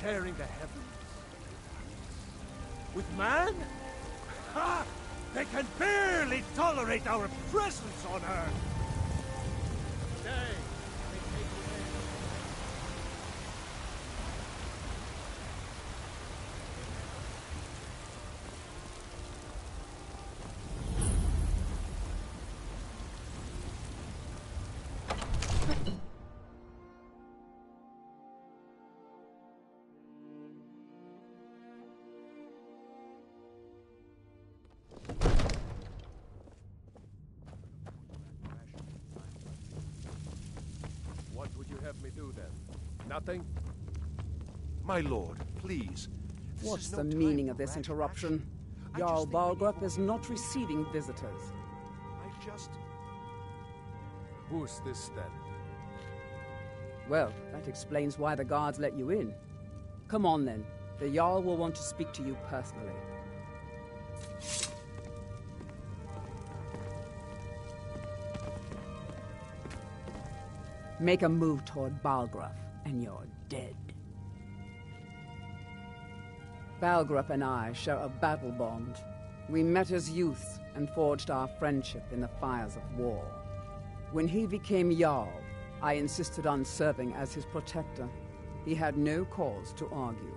sharing the heavens. With man? Ha! They can barely tolerate our presence on Earth! Today, they take away. What would you have me do then? Nothing? My lord, please. What's the meaning of this interruption? Jarl Balgrup is not receiving visitors. Who's this then? Well, that explains why the guards let you in. Come on then. The Jarl will want to speak to you personally. Make a move toward Balgrup, and you're dead. Balgrup and I share a battle bond. We met as youths and forged our friendship in the fires of war. When he became Jarl, I insisted on serving as his protector. He had no cause to argue.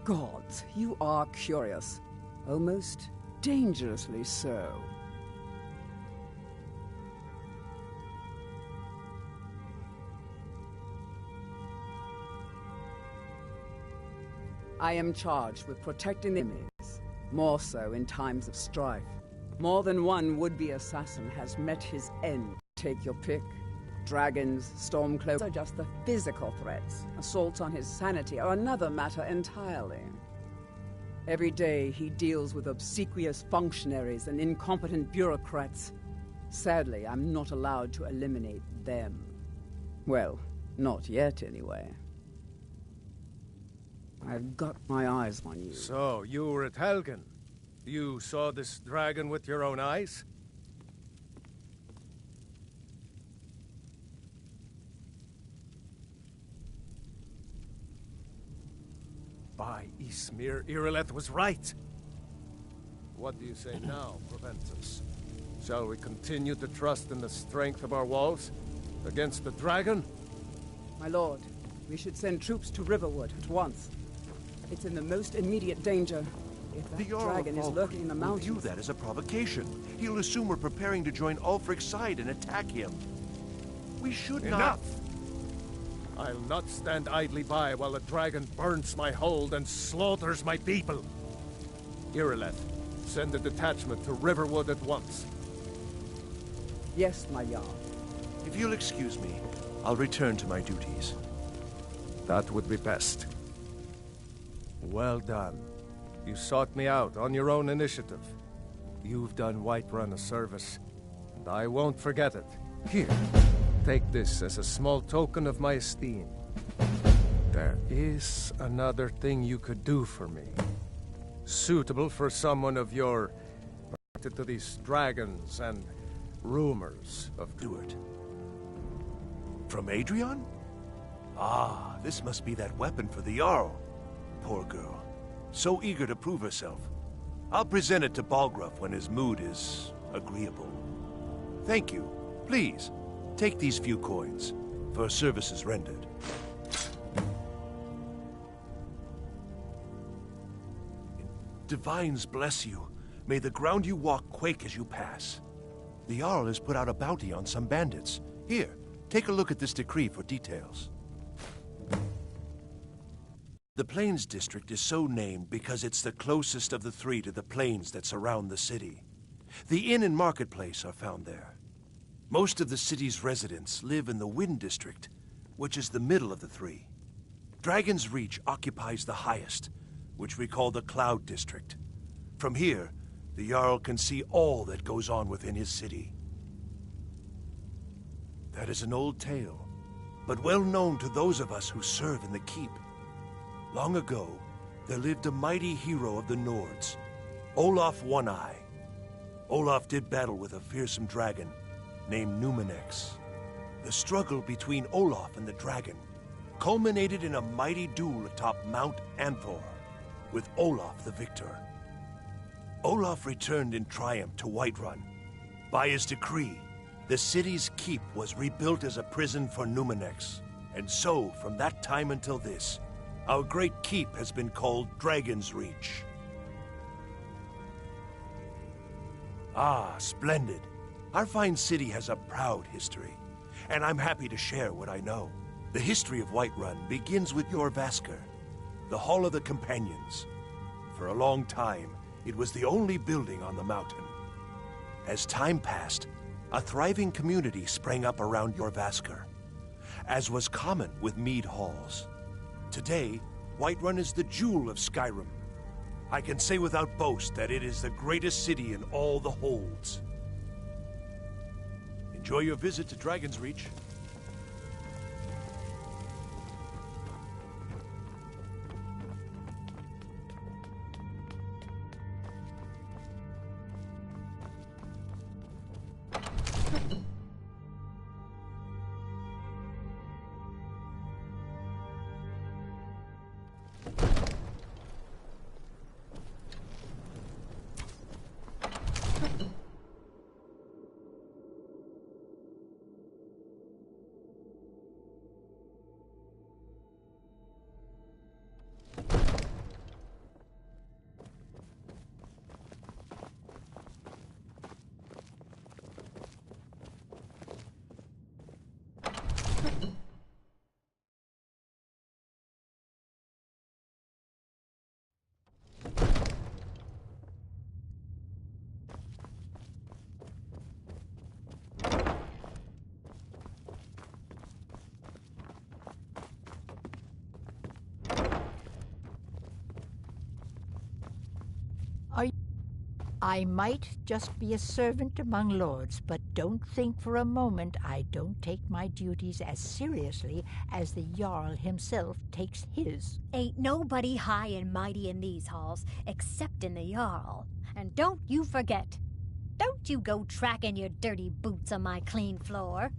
Gods, you are curious. Almost dangerously so. I am charged with protecting the enemies, more so in times of strife. More than one would-be assassin has met his end. Take your pick. Dragons, stormcloaks are just the physical threats. Assaults on his sanity are another matter entirely. Every day he deals with obsequious functionaries and incompetent bureaucrats. Sadly, I'm not allowed to eliminate them. Well, not yet anyway. I've got my eyes on you. So, you were at Helgen. You saw this dragon with your own eyes? By Ysmir, Irileth was right. What do you say now, Proventus? Shall we continue to trust in the strength of our walls against the dragon? My lord, we should send troops to Riverwood at once. It's in the most immediate danger. If that dragon is lurking in the mountains... will view that as a provocation. He'll assume we're preparing to join Ulfric's side and attack him. We should not... Enough! I'll not stand idly by while the dragon burns my hold and slaughters my people. Irileth, send a detachment to Riverwood at once. Yes, my Jarl. If you'll excuse me, I'll return to my duties. That would be best. Well done. You sought me out on your own initiative. You've done Whiterun a service, and I won't forget it. Here, take this as a small token of my esteem. There is another thing you could do for me. Suitable for someone of your... to these dragons and rumors of... Do it. From Adrian? Ah, this must be that weapon for the Jarl. Poor girl. So eager to prove herself. I'll present it to Balgrup when his mood is agreeable. Thank you. Please, take these few coins for services rendered. Divines bless you. May the ground you walk quake as you pass. The Jarl has put out a bounty on some bandits. Here, take a look at this decree for details. The Plains District is so named because it's the closest of the three to the plains that surround the city. The inn and marketplace are found there. Most of the city's residents live in the Wind District, which is the middle of the three. Dragon's Reach occupies the highest, which we call the Cloud District. From here, the Jarl can see all that goes on within his city. That is an old tale, but well known to those of us who serve in the keep. Long ago, there lived a mighty hero of the Nords, Olaf One-Eye. Olaf did battle with a fearsome dragon named Numenex. The struggle between Olaf and the dragon culminated in a mighty duel atop Mount Anthor, with Olaf the victor. Olaf returned in triumph to Whiterun. By his decree, the city's keep was rebuilt as a prison for Numenex. And so, from that time until this, our great keep has been called Dragon's Reach. Ah, splendid. Our fine city has a proud history, and I'm happy to share what I know. The history of Whiterun begins with your Vasker, the Hall of the Companions. For a long time, it was the only building on the mountain. As time passed, a thriving community sprang up around your Vasker, as was common with mead halls. Today, Whiterun is the jewel of Skyrim. I can say without boast that it is the greatest city in all the holds. Enjoy your visit to Dragon's Reach. I might just be a servant among lords, but don't think for a moment I don't take my duties as seriously as the Jarl himself takes his. Ain't nobody high and mighty in these halls, except in the Jarl. And don't you forget, don't you go tracking your dirty boots on my clean floor.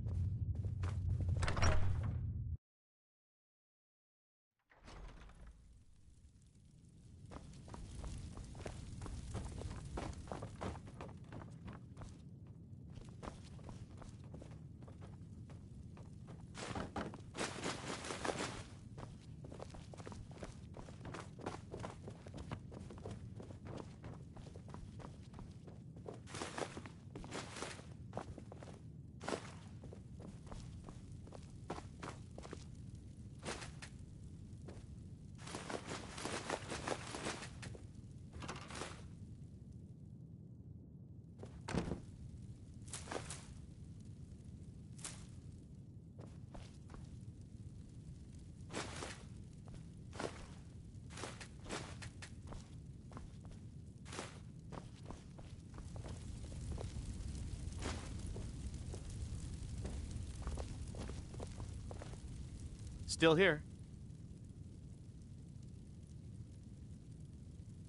Still here.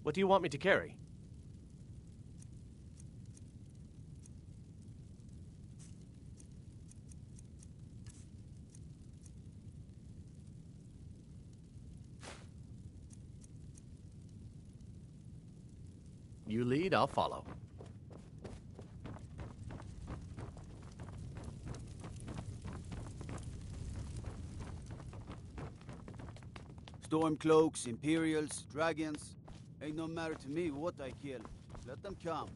What do you want me to carry? You lead, I'll follow. Stormcloaks, Imperials, dragons. Ain't no matter to me what I kill. Let them come.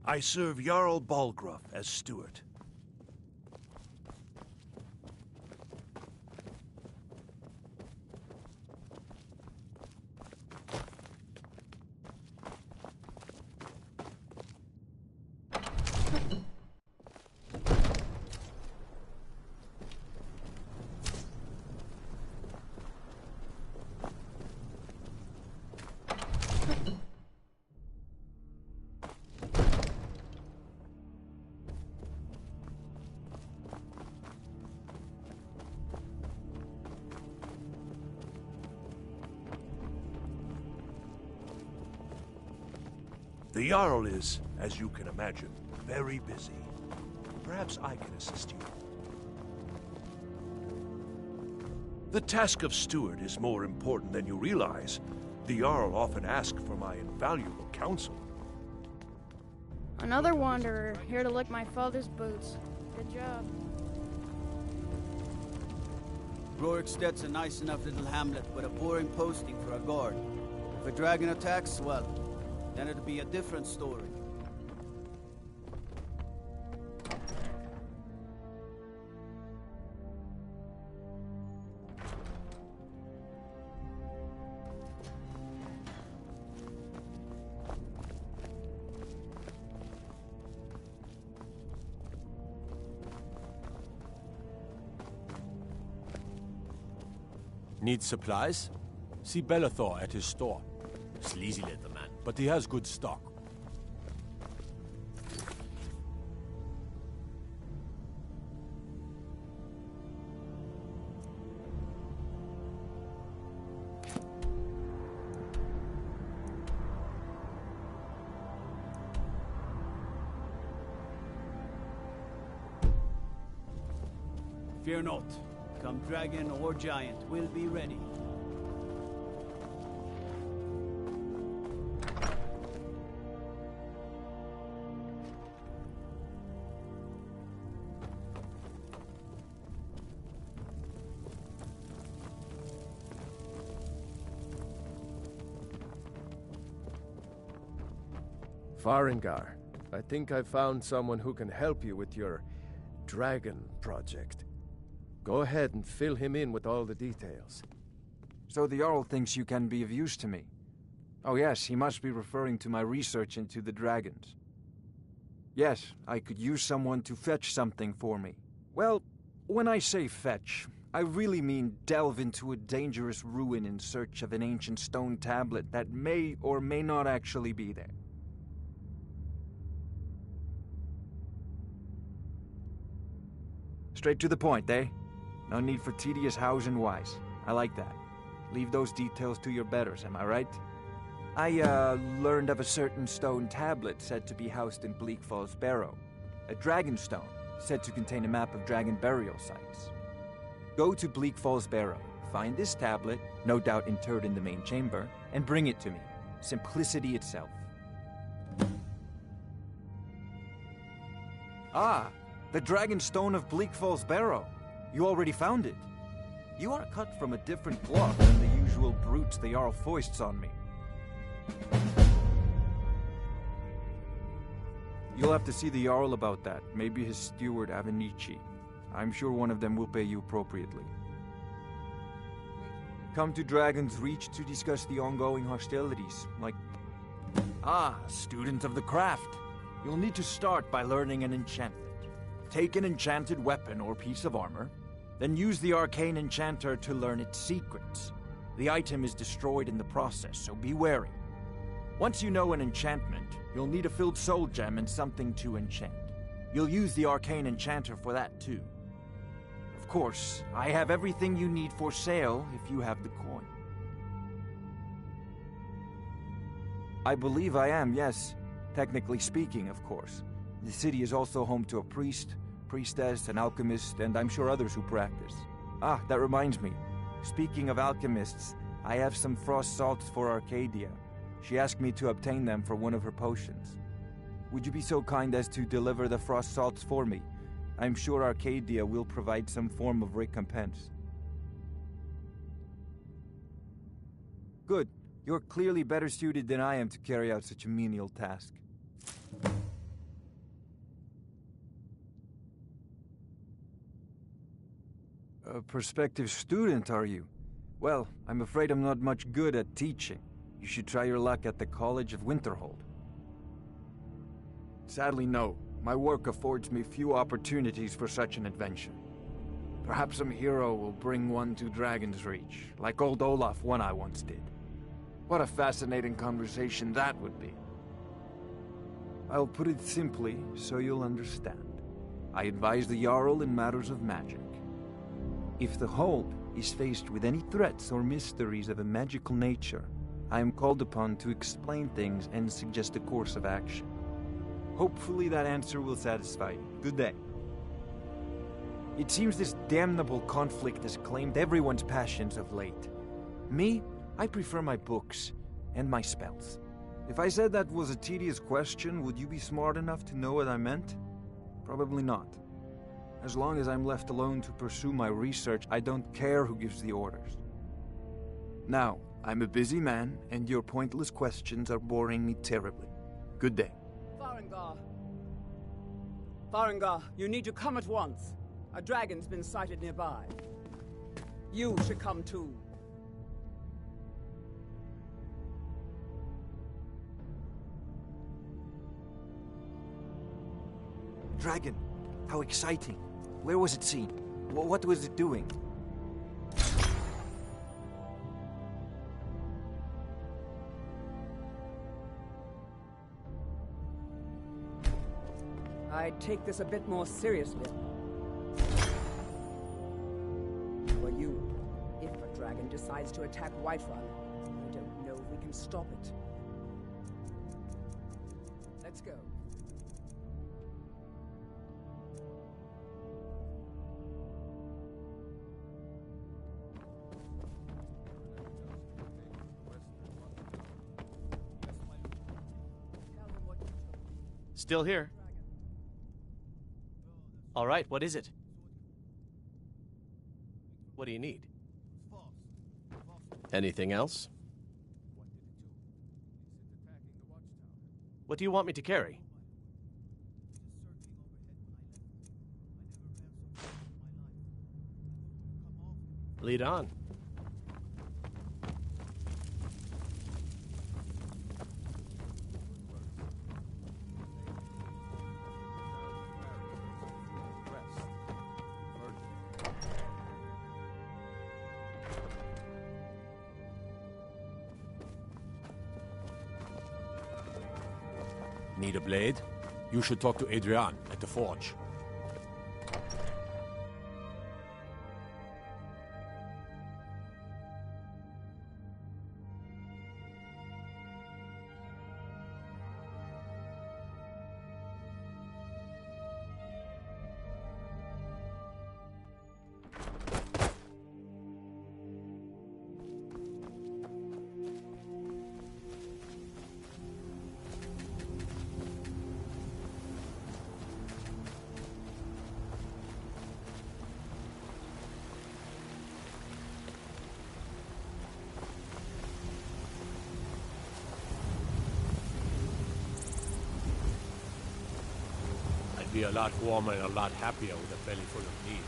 I serve Jarl Balgruuf as steward. The Jarl is, as you can imagine, very busy. Perhaps I can assist you. The task of steward is more important than you realize. The Jarl often asks for my invaluable counsel. Another wanderer, here to lick my father's boots. Good job. Roriksted's a nice enough little hamlet, but a boring posting for a guard. If a dragon attacks, well, then it'd be a different story. Need supplies? See Bellathor at his store. Sleazy little man, but he has good stock. Fear not. Come dragon or giant, we'll be ready. Farengar, I think I found someone who can help you with your dragon project. Go ahead and fill him in with all the details. So the Jarl thinks you can be of use to me. Oh yes, he must be referring to my research into the dragons. Yes, I could use someone to fetch something for me. Well, when I say fetch, I really mean delve into a dangerous ruin in search of an ancient stone tablet that may or may not actually be there. Straight to the point, eh? No need for tedious hows and whys. I like that. Leave those details to your betters, am I right? I, learned of a certain stone tablet said to be housed in Bleak Falls Barrow. A dragon stone, said to contain a map of dragon burial sites. Go to Bleak Falls Barrow, find this tablet, no doubt interred in the main chamber, and bring it to me. Simplicity itself. Ah, the dragon stone of Bleak Falls Barrow. You already found it. You are cut from a different cloth than the usual brutes the Jarl foists on me. You'll have to see the Jarl about that. Maybe his steward, Avenici. I'm sure one of them will pay you appropriately. Come to Dragon's Reach to discuss the ongoing hostilities, like... Ah, student of the craft. You'll need to start by learning an enchantment. Take an enchanted weapon or piece of armor, then use the arcane enchanter to learn its secrets. The item is destroyed in the process, so be wary. Once you know an enchantment, you'll need a filled soul gem and something to enchant. You'll use the arcane enchanter for that too. Of course, I have everything you need for sale if you have the coin. I believe I am, yes. Technically speaking, of course. The city is also home to a priest, priestess, an alchemist, and I'm sure others who practice. Ah, that reminds me. Speaking of alchemists, I have some frost salts for Arcadia. She asked me to obtain them for one of her potions. Would you be so kind as to deliver the frost salts for me? I'm sure Arcadia will provide some form of recompense. Good. You're clearly better suited than I am to carry out such a menial task. A prospective student, are you? Well, I'm afraid I'm not much good at teaching. You should try your luck at the College of Winterhold. Sadly, no. My work affords me few opportunities for such an adventure. Perhaps some hero will bring one to Dragon's Reach, like old Olaf one I once did. What a fascinating conversation that would be. I'll put it simply so you'll understand. I advise the Jarl in matters of magic. If the Hold is faced with any threats or mysteries of a magical nature, I am called upon to explain things and suggest a course of action. Hopefully that answer will satisfy you. Good day. It seems this damnable conflict has claimed everyone's passions of late. Me, I prefer my books and my spells. If I said that was a tedious question, would you be smart enough to know what I meant? Probably not. As long as I'm left alone to pursue my research, I don't care who gives the orders. Now, I'm a busy man, and your pointless questions are boring me terribly. Good day. Farengar! Farengar, you need to come at once. A dragon's been sighted nearby. You should come too. Dragon! How exciting! Where was it seen? What was it doing? I'd take this a bit more seriously. For you, if a dragon decides to attack Whiterun, I don't know if we can stop it. Let's go. Still here. All right, what is it? What do you need? Anything else? What do you want me to carry? Lead on. Need a blade? You should talk to Adrian at the forge. Be a lot warmer and a lot happier with a belly full of meat.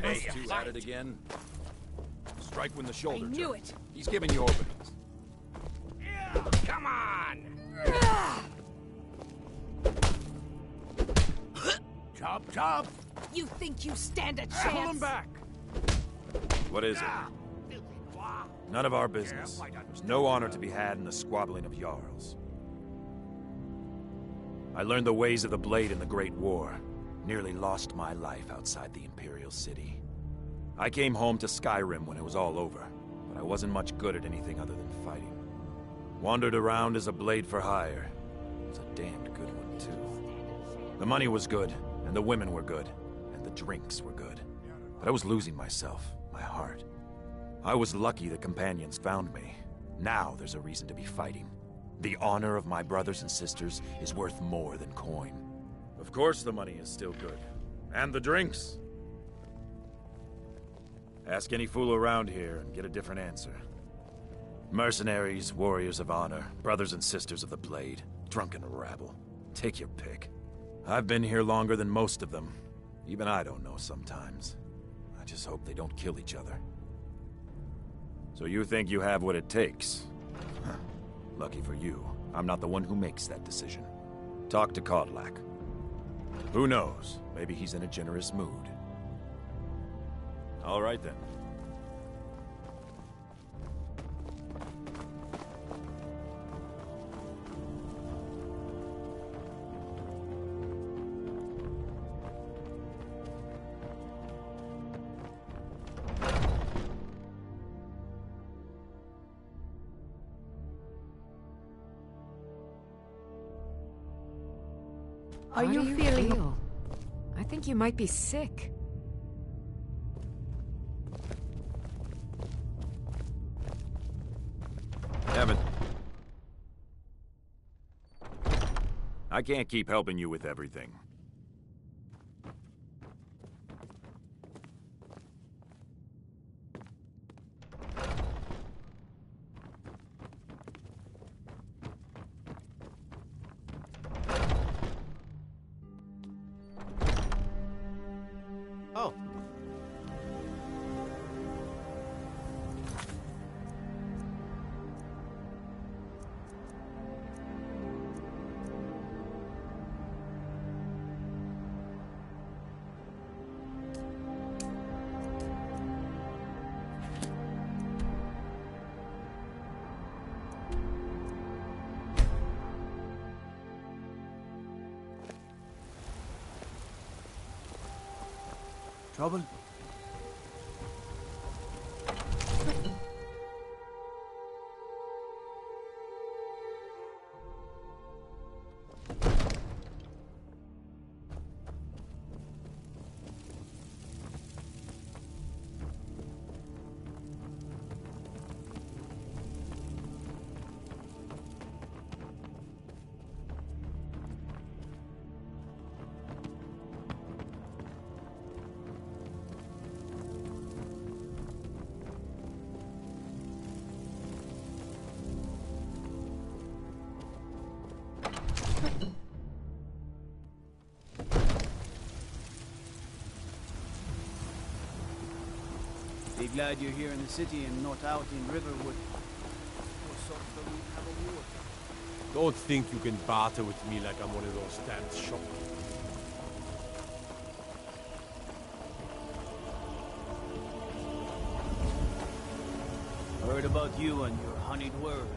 Hey, you at it again? Strike when the shoulder turns. I knew it! He's giving you openings. Come on! Chop, chop! You think you stand a chance? Pull him back! What is it? None of our business. There's no honor to be had in the squabbling of Jarls. I learned the ways of the blade in the Great War. Nearly lost my life outside the Imperial City. I came home to Skyrim when it was all over, but I wasn't much good at anything other than fighting. Wandered around as a blade for hire. It was a damned good one, too. The money was good, and the women were good, and the drinks were good. But I was losing myself, my heart. I was lucky the companions found me. Now there's a reason to be fighting. The honor of my brothers and sisters is worth more than coin. Of course the money is still good. And the drinks. Ask any fool around here and get a different answer. Mercenaries, warriors of honor, brothers and sisters of the blade, drunken rabble. Take your pick. I've been here longer than most of them. Even I don't know sometimes. I just hope they don't kill each other. So you think you have what it takes? Huh. Lucky for you, I'm not the one who makes that decision. Talk to Kodlak. Who knows? Maybe he's in a generous mood. All right then. Are you feeling? I think you might be sick. Evan. I can't keep helping you with everything. Oh. Trouble? Be glad you're here in the city and not out in Riverwood. Don't think you can barter with me like I'm one of those damned shopkeepers. Heard about you and your honeyed words.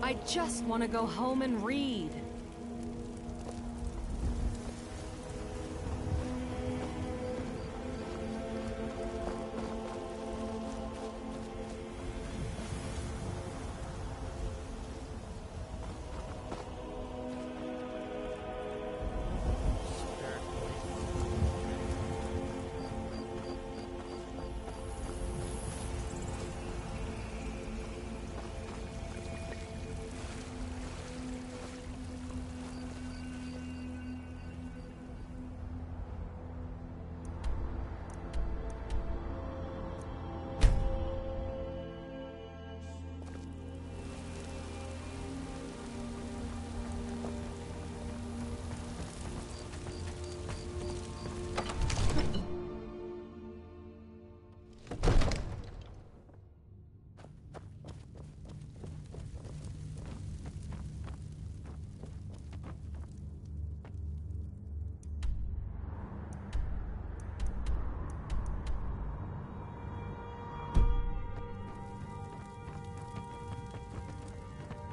I just want to go home and read.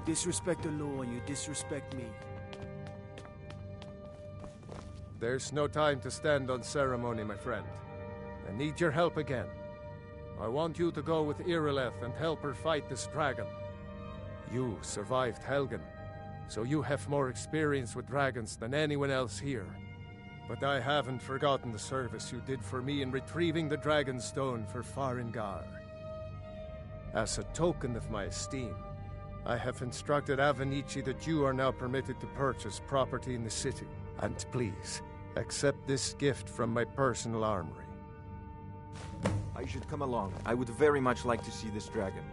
Disrespect the law, you disrespect me. There's no time to stand on ceremony, my friend. I need your help again. I want you to go with Irileth and help her fight this dragon. You survived Helgen, so you have more experience with dragons than anyone else here. But I haven't forgotten the service you did for me in retrieving the Dragon Stone for Farengar. As a token of my esteem, I have instructed Avenici that you are now permitted to purchase property in the city. And please, accept this gift from my personal armory. I should come along. I would very much like to see this dragon.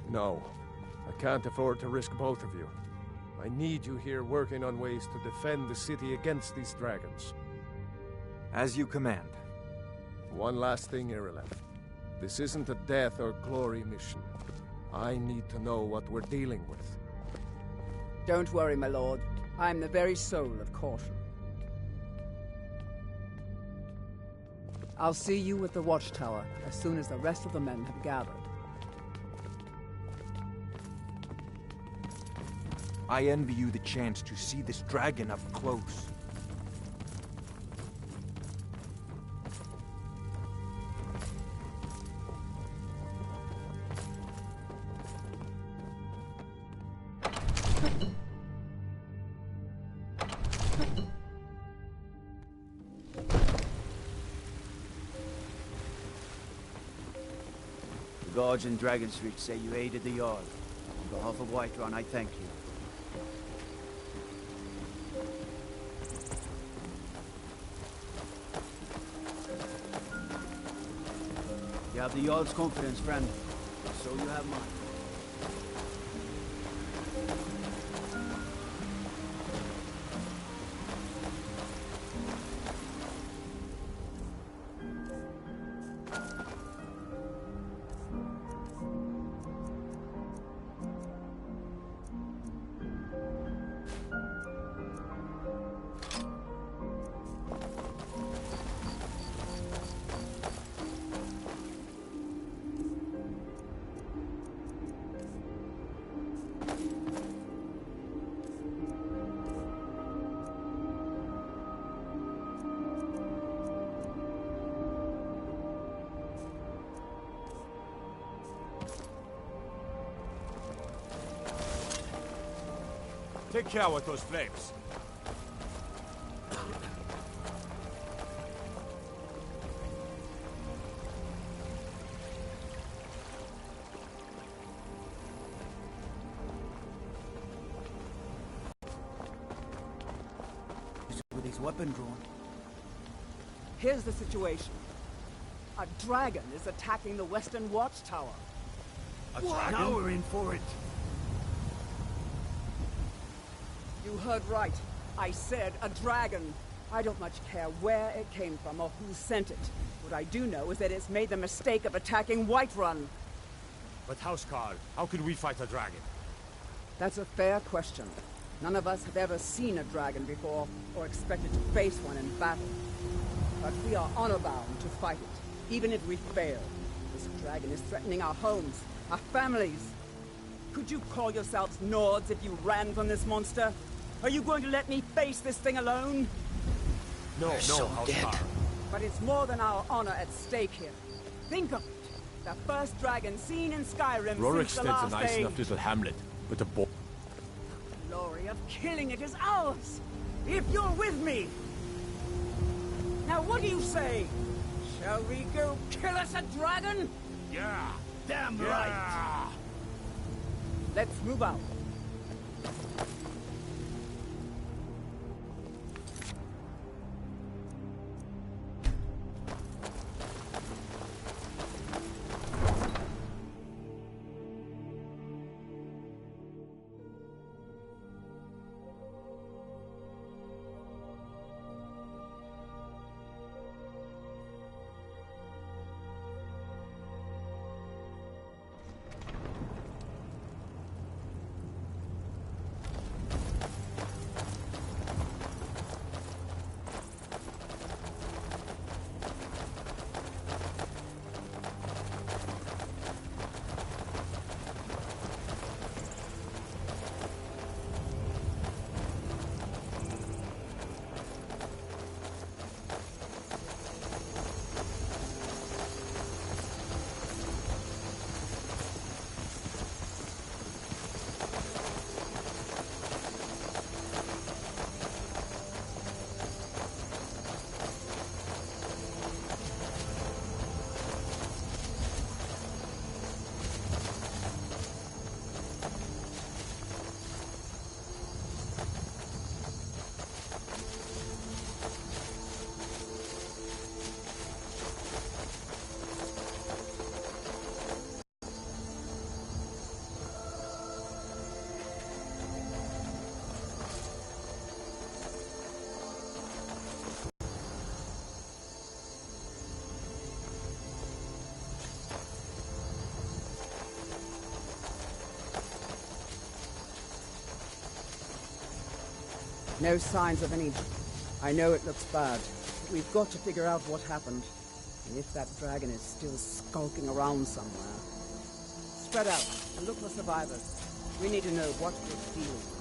No, I can't afford to risk both of you. I need you here working on ways to defend the city against these dragons. As you command. One last thing, Irileth. This isn't a death or glory mission. I need to know what we're dealing with. Don't worry, my lord. I'm the very soul of caution. I'll see you at the watchtower as soon as the rest of the men have gathered. I envy you the chance to see this dragon up close. The guards in Dragon Street say you aided the Jarl. On behalf of Whiterun, I thank you. You have the Jarl's confidence, friend. So you have mine. Take care with those flames. With his weapon drawn. Here's the situation. A dragon is attacking the Western Watchtower. A dragon? Now we're in for it. You heard right. I said a dragon. I don't much care where it came from or who sent it. What I do know is that it's made the mistake of attacking Whiterun. But Housecarl, how can we fight a dragon? That's a fair question. None of us have ever seen a dragon before, or expected to face one in battle. But we are honor-bound to fight it, even if we fail. This dragon is threatening our homes, our families. Could you call yourselves Nords if you ran from this monster? Are you going to let me face this thing alone? No, Housecarl. But it's more than our honor at stake here. Think of it. The first dragon seen in Skyrim since the Rorikstead's last a nice age. enough little hamlet, but the boy... The glory of killing it is ours, if you're with me. Now what do you say? Shall we go kill us a dragon? Yeah! Damn Yeah! right! Let's move out. No signs of any... I know it looks bad, but we've got to figure out what happened. And if that dragon is still skulking around somewhere. Spread out and look for survivors. We need to know what we're feeling.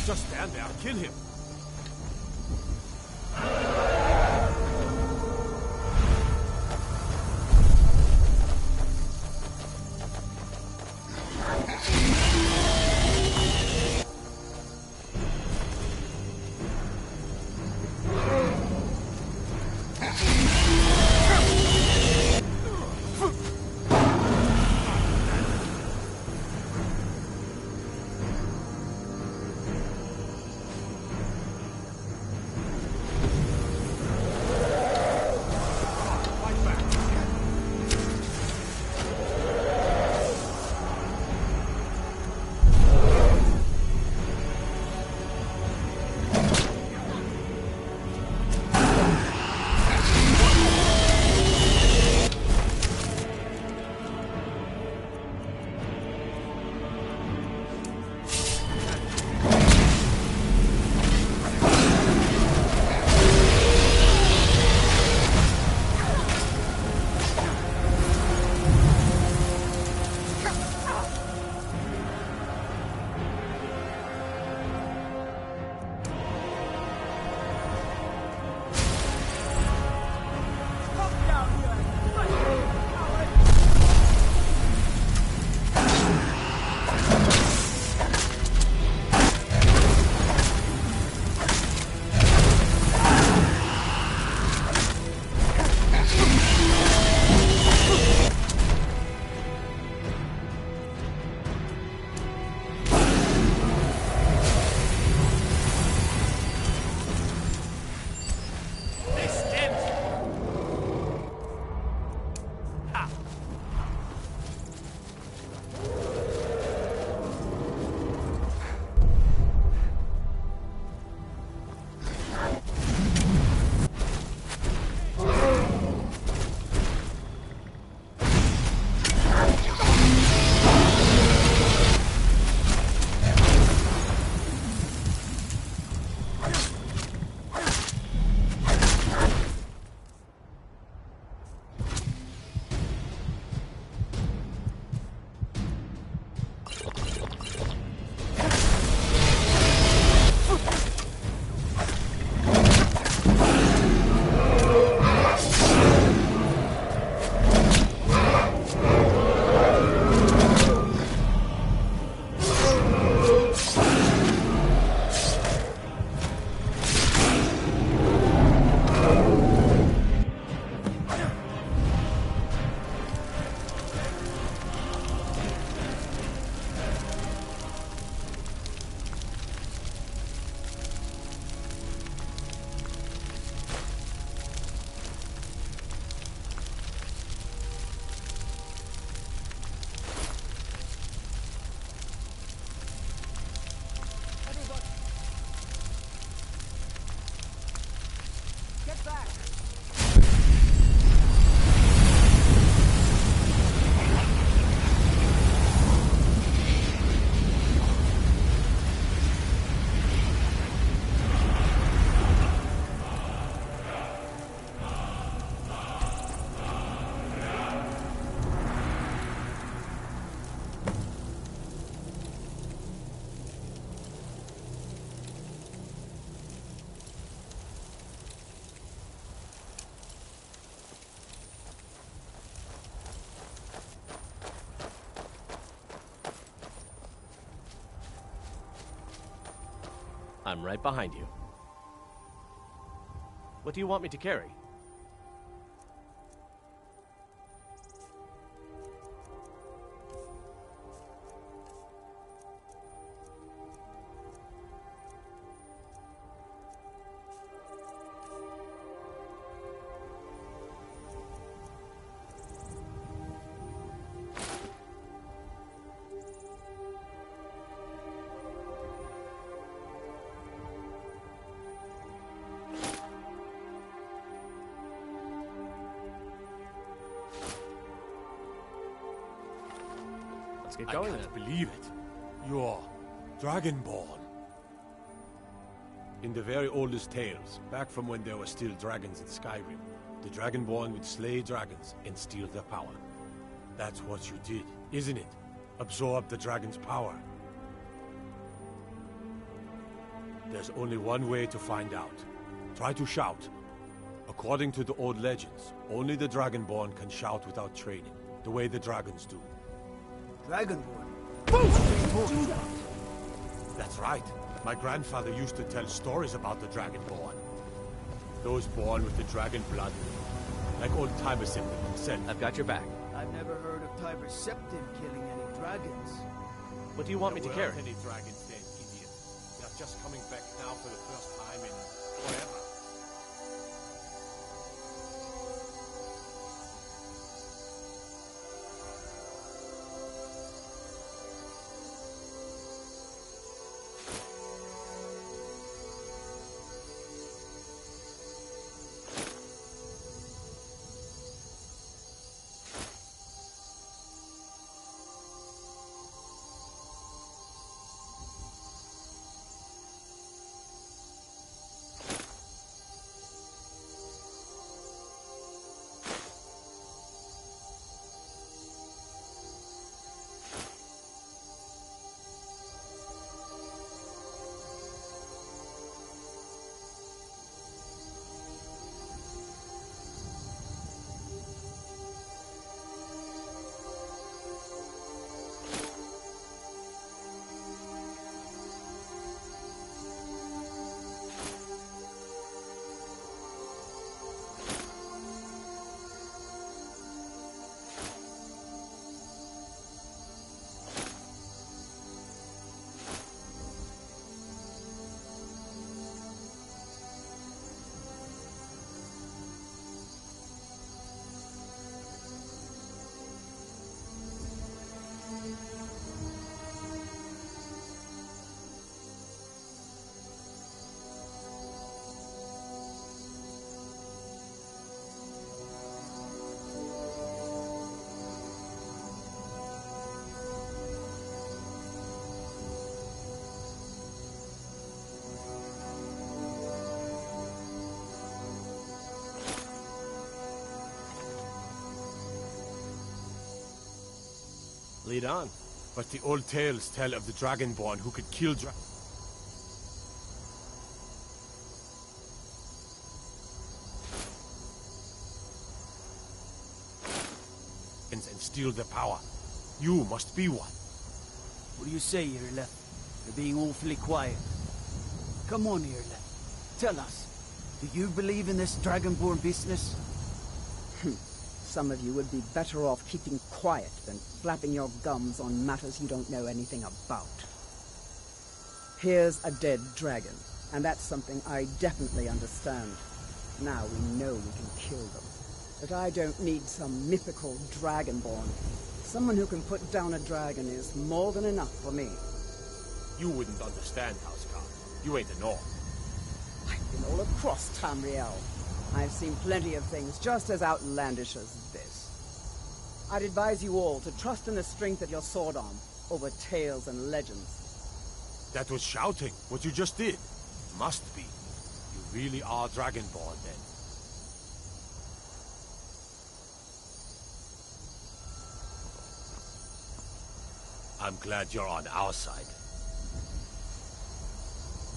Just stand there. Kill him. I'm right behind you. What do you want me to carry? Let's get going. I can't believe it. You're Dragonborn. In the very oldest tales, back from when there were still dragons in Skyrim, the Dragonborn would slay dragons and steal their power. That's what you did, isn't it? Absorb the dragon's power. There's only one way to find out. Try to shout. According to the old legends, only the Dragonborn can shout without training, the way the dragons do. Dragonborn? That's right. My grandfather used to tell stories about the Dragonborn. Those born with the dragon blood. Like old Tiber Septim himself. I've got your back. I've never heard of Tiber Septim killing any dragons. What do you want me to carry? Any dragons dead, idiot. They're just coming back now for the first time in forever. Lead on. But the old tales tell of the Dragonborn who could kill and steal their power. You must be one. What do you say, Irleth? You're being awfully quiet. Come on, Irleth. Tell us. Do you believe in this Dragonborn business? Some of you would be better off keeping quiet than flapping your gums on matters you don't know anything about. Here's a dead dragon, and that's something I definitely understand. Now we know we can kill them. But I don't need some mythical Dragonborn. Someone who can put down a dragon is more than enough for me. You wouldn't understand, Housecarl. You ain't a North. I've been all across Tamriel. I've seen plenty of things just as outlandish as this. I'd advise you all to trust in the strength of your sword arm over tales and legends. That was shouting, what you just did. Must be. You really are Dragonborn, then. I'm glad you're on our side.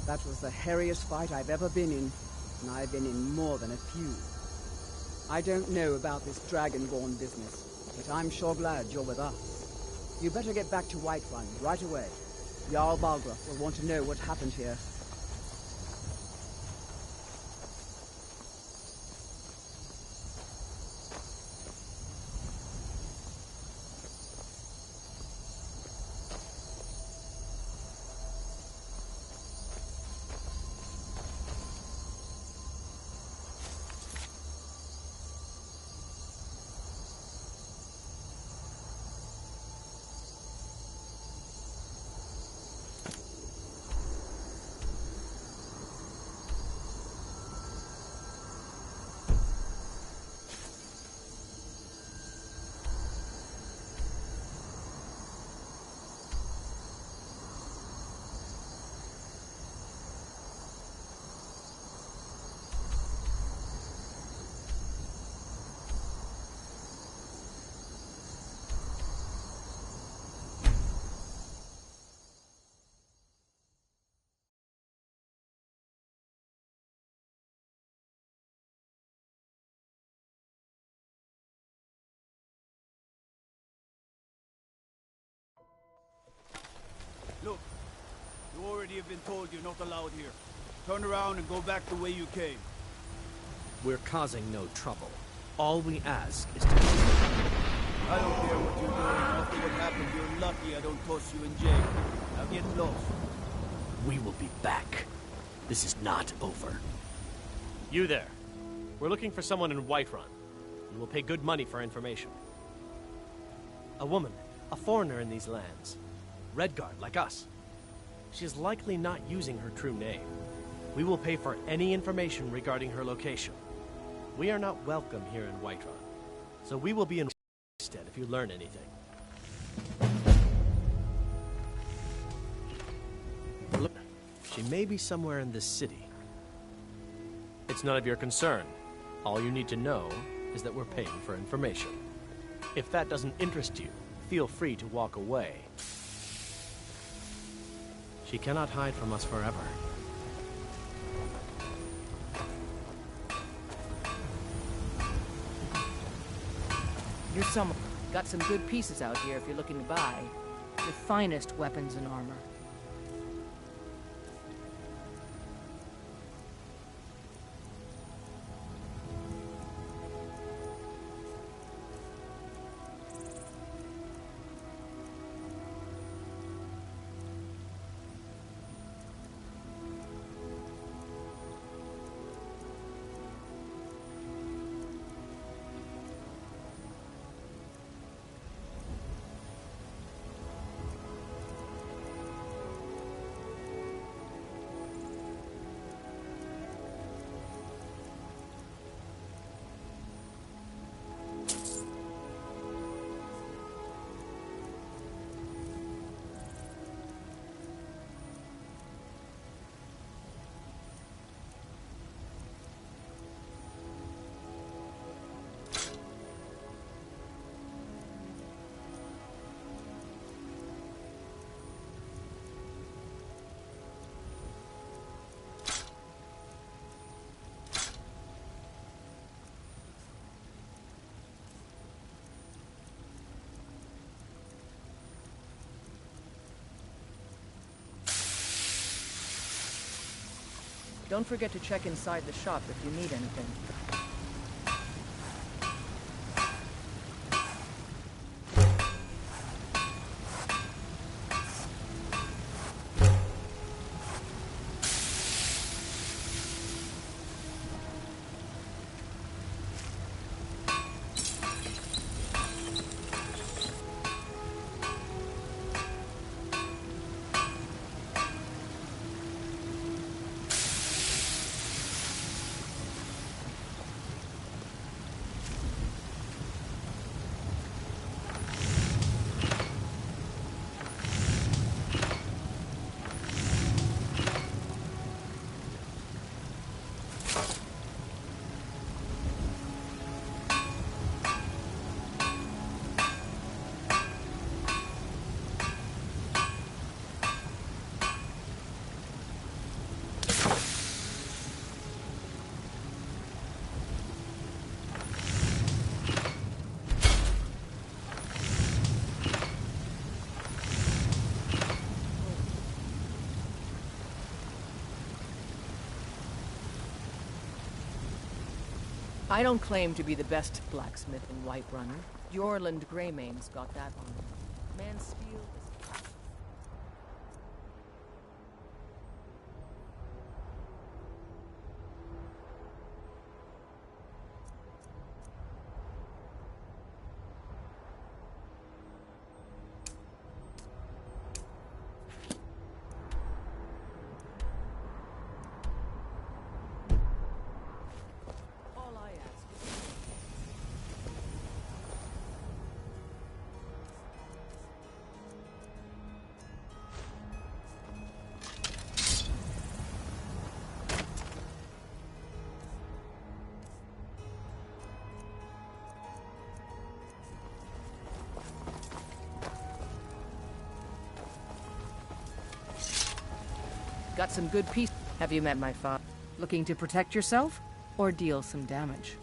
That was the hairiest fight I've ever been in, and I've been in more than a few. I don't know about this Dragonborn business, but I'm sure glad you're with us. You better get back to Whiterun right away. Jarl Balgruuf will want to know what happened here. you've been told you're not allowed here. Turn around and go back the way you came. We're causing no trouble. All we ask is to... I don't care what you're doing. After what happened, you're lucky I don't toss you in jail. Now get lost. We will be back. This is not over. You there. We're looking for someone in Whiterun. We will pay good money for information. A woman, a foreigner in these lands. Redguard, like us. She is likely not using her true name. We will pay for any information regarding her location. We are not welcome here in Whiterun, so we will be in instead if you learn anything. Look, she may be somewhere in this city. It's none of your concern. All you need to know is that we're paying for information. If that doesn't interest you, feel free to walk away. She cannot hide from us forever. You're someone. Got some good pieces out here if you're looking to buy. The finest weapons and armor. Don't forget to check inside the shop if you need anything. I don't claim to be the best blacksmith in Whiterun. Jorland Greymane's got that on him. Man's steel is... All I ask is... Got some good peace. Have you met my father? Looking to protect yourself or deal some damage?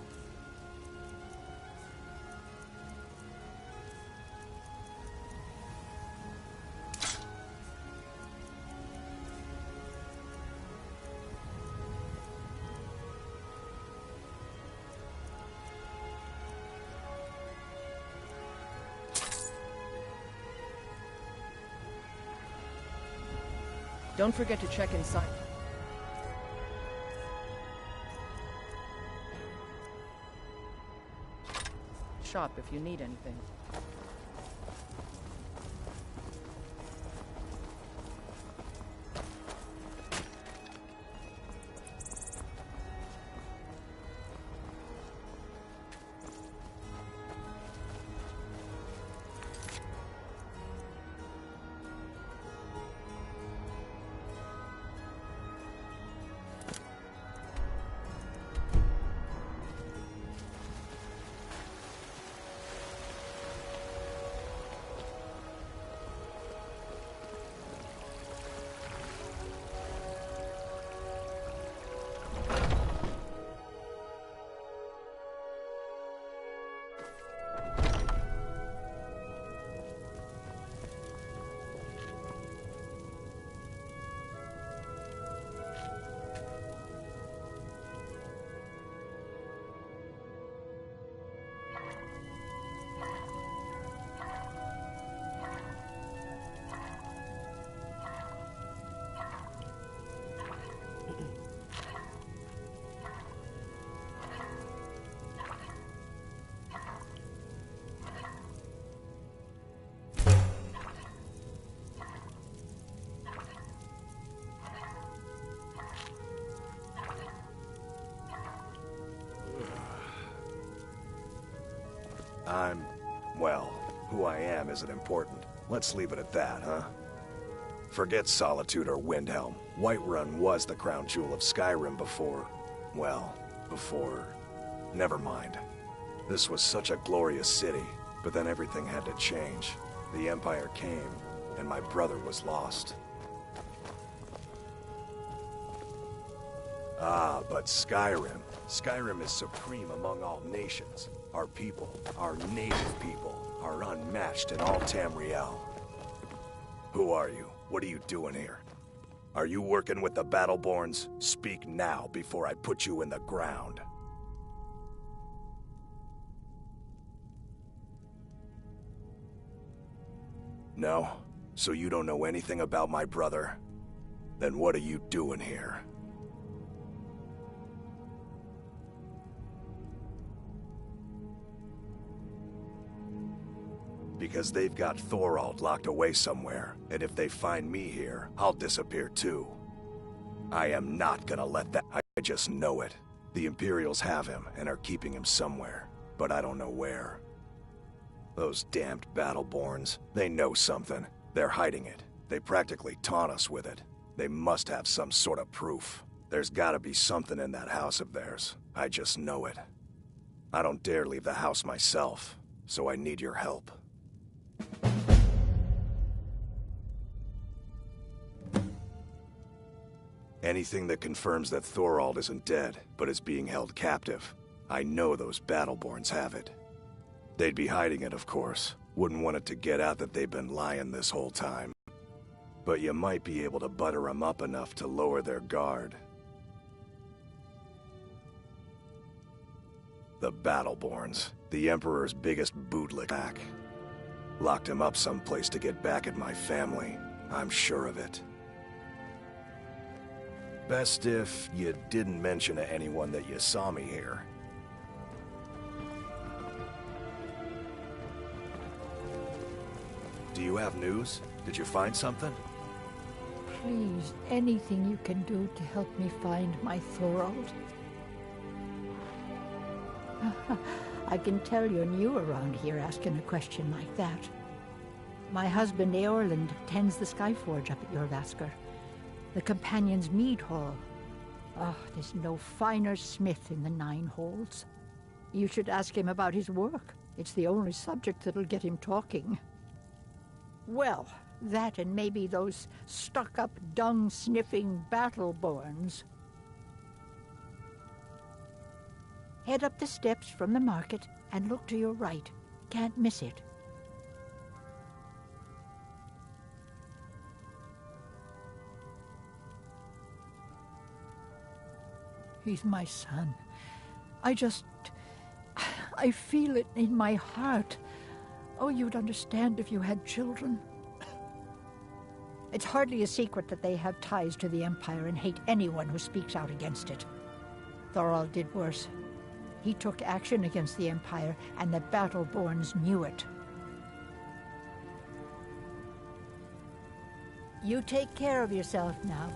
Don't forget to check inside. Shop if you need anything. Well, who I am isn't important. Let's leave it at that, huh? Forget Solitude or Windhelm. Whiterun was the crown jewel of Skyrim before... well, before... never mind. This was such a glorious city, but then everything had to change. The Empire came, and my brother was lost. Ah, but Skyrim. Skyrim is supreme among all nations. Our people, our native people, are unmatched in all Tamriel. Who are you? What are you doing here? Are you working with the Battleborns? Speak now before I put you in the ground. No? So you don't know anything about my brother? Then what are you doing here? Because they've got Thorald locked away somewhere, and if they find me here, I'll disappear too. I am not gonna let that. I just know it. The Imperials have him, and are keeping him somewhere, but I don't know where. Those damned Battleborns, they know something. They're hiding it. They practically taunt us with it. They must have some sort of proof. There's gotta be something in that house of theirs. I just know it. I don't dare leave the house myself, so I need your help. Anything that confirms that Thorald isn't dead, but is being held captive. I know those Battleborns have it. They'd be hiding it, of course. Wouldn't want it to get out that they've been lying this whole time. But you might be able to butter them up enough to lower their guard. The Battleborns, the Emperor's biggest bootlick. Locked him up someplace to get back at my family. I'm sure of it. Best if you didn't mention to anyone that you saw me here. Do you have news? Did you find something? Please, anything you can do to help me find my Thorald. I can tell you're new around here asking a question like that. My husband Eorlund tends the Skyforge up at Jorvaskr, the Companion's Mead Hall. Oh, there's no finer smith in the Nine Halls. You should ask him about his work. It's the only subject that'll get him talking. Well, that and maybe those stuck-up, dung-sniffing Battleborns. Head up the steps from the market and look to your right. Can't miss it. He's my son. I feel it in my heart. Oh, you'd understand if you had children. It's hardly a secret that they have ties to the Empire and hate anyone who speaks out against it. Thorald did worse. He took action against the Empire, and the Battleborns knew it. You take care of yourself now.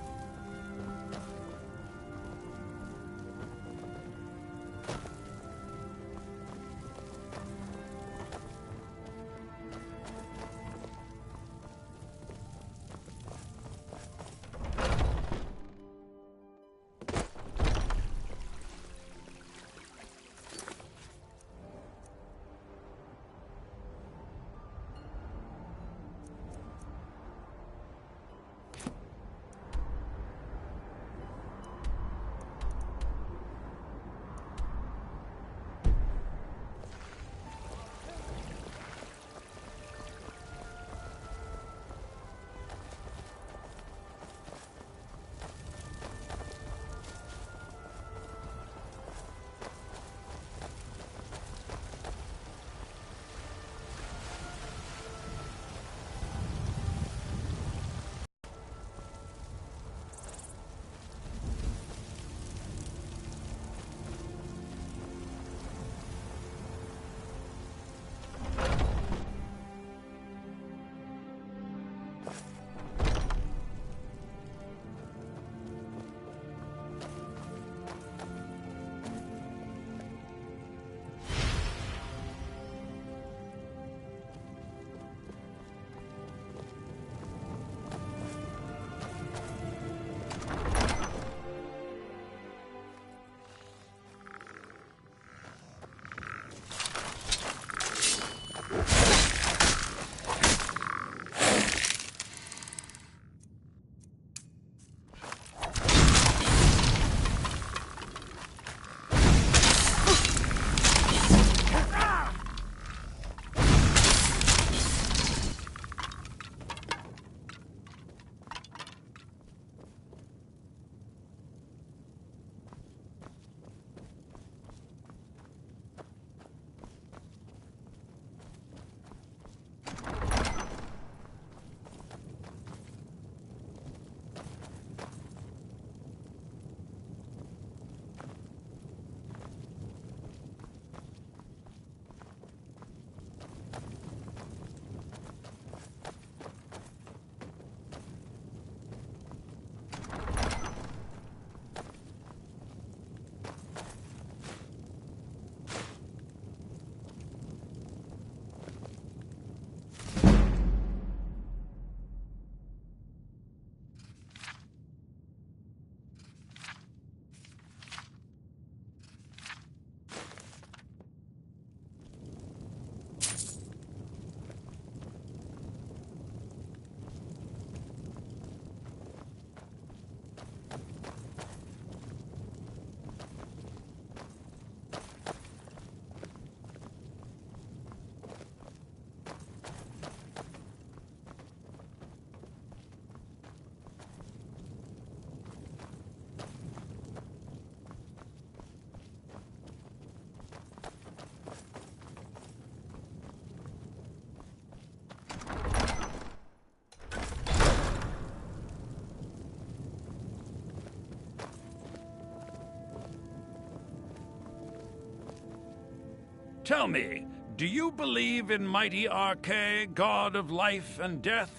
Tell me, do you believe in mighty Arche, god of life and death?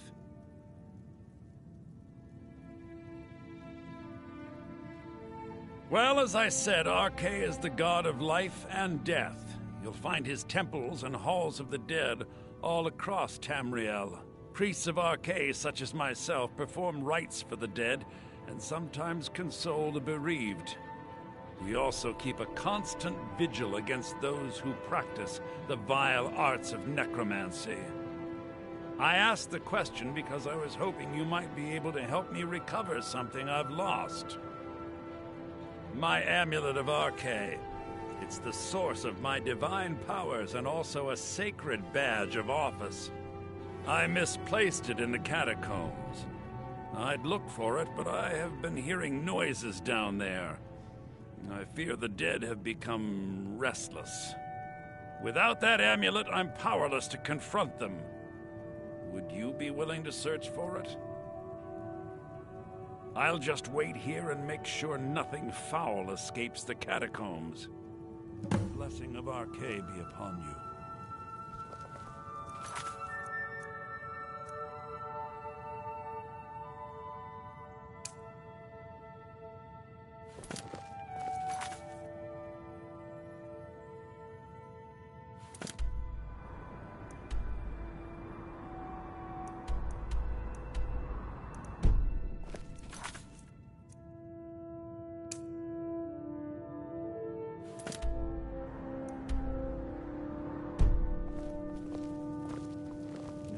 Well, as I said, Arche is the god of life and death. You'll find his temples and halls of the dead all across Tamriel. Priests of Arche, such as myself, perform rites for the dead and sometimes console the bereaved. We also keep a constant vigil against those who practice the vile arts of necromancy. I asked the question because I was hoping you might be able to help me recover something I've lost. My amulet of Arche. It's the source of my divine powers and also a sacred badge of office. I misplaced it in the catacombs. I'd look for it, but I have been hearing noises down there. I fear the dead have become restless. Without that amulet, I'm powerless to confront them. Would you be willing to search for it? I'll just wait here and make sure nothing foul escapes the catacombs. The blessing of Archay be upon you.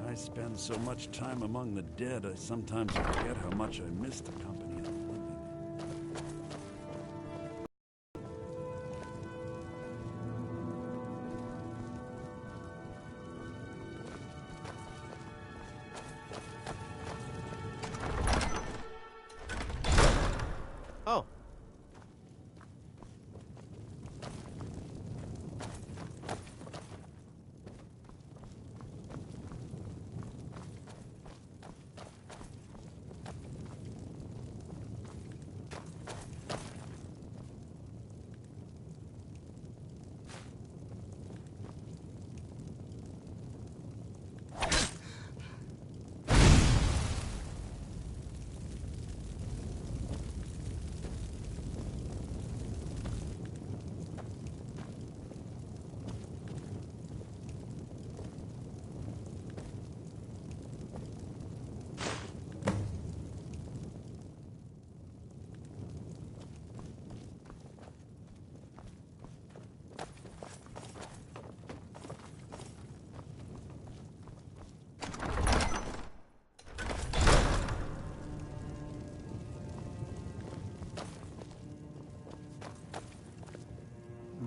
I spend so much time among the dead, I sometimes forget how much I miss the company of the living. Oh.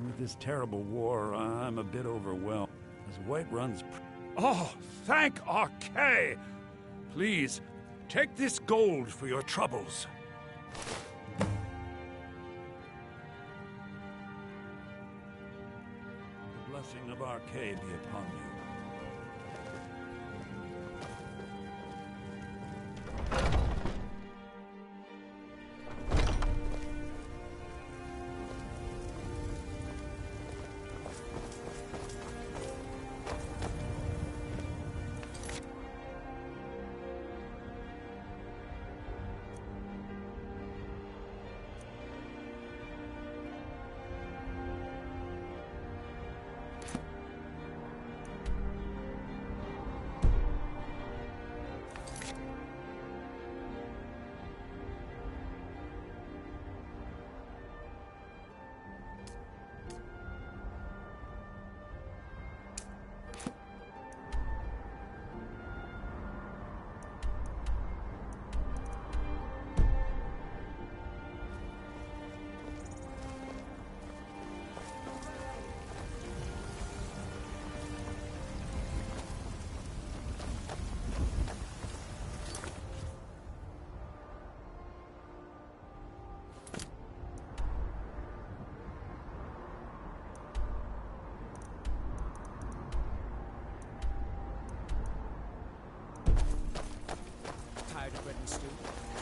With this terrible war, I'm a bit overwhelmed. As Whiterun's... Oh, thank Archay! Please, take this gold for your troubles. The blessing of Archay be upon you.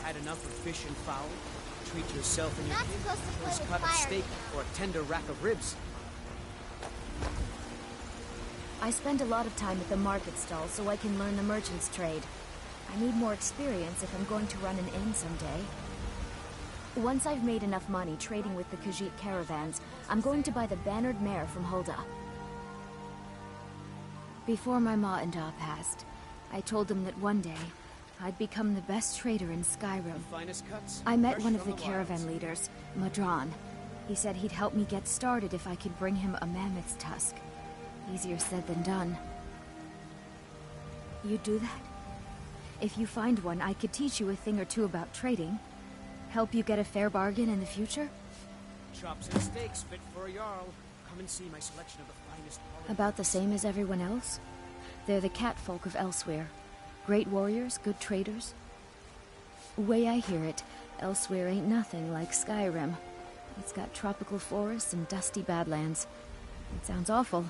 Had enough of fish and fowl? Treat yourself and your kid to a cut of steak or a tender rack of ribs. I spend a lot of time at the market stall so I can learn the merchant's trade. I need more experience if I'm going to run an inn someday. Once I've made enough money trading with the Khajiit caravans, I'm going to buy the bannered mare from Hulda. Before my ma and Da passed, I told them that one day, I'd become the best trader in Skyrim. Finest cuts, I met one of the caravan leaders, Madran. He said he'd help me get started if I could bring him a mammoth's tusk. Easier said than done. You'd do that? If you find one, I could teach you a thing or two about trading. Help you get a fair bargain in the future? Chops and steaks fit for a Jarl. Come and see my selection of the finest... About the same as everyone else? They're the catfolk of Elsewhere. Great warriors, good traders. Way I hear it, Elsewhere ain't nothing like Skyrim. It's got tropical forests and dusty badlands. It sounds awful.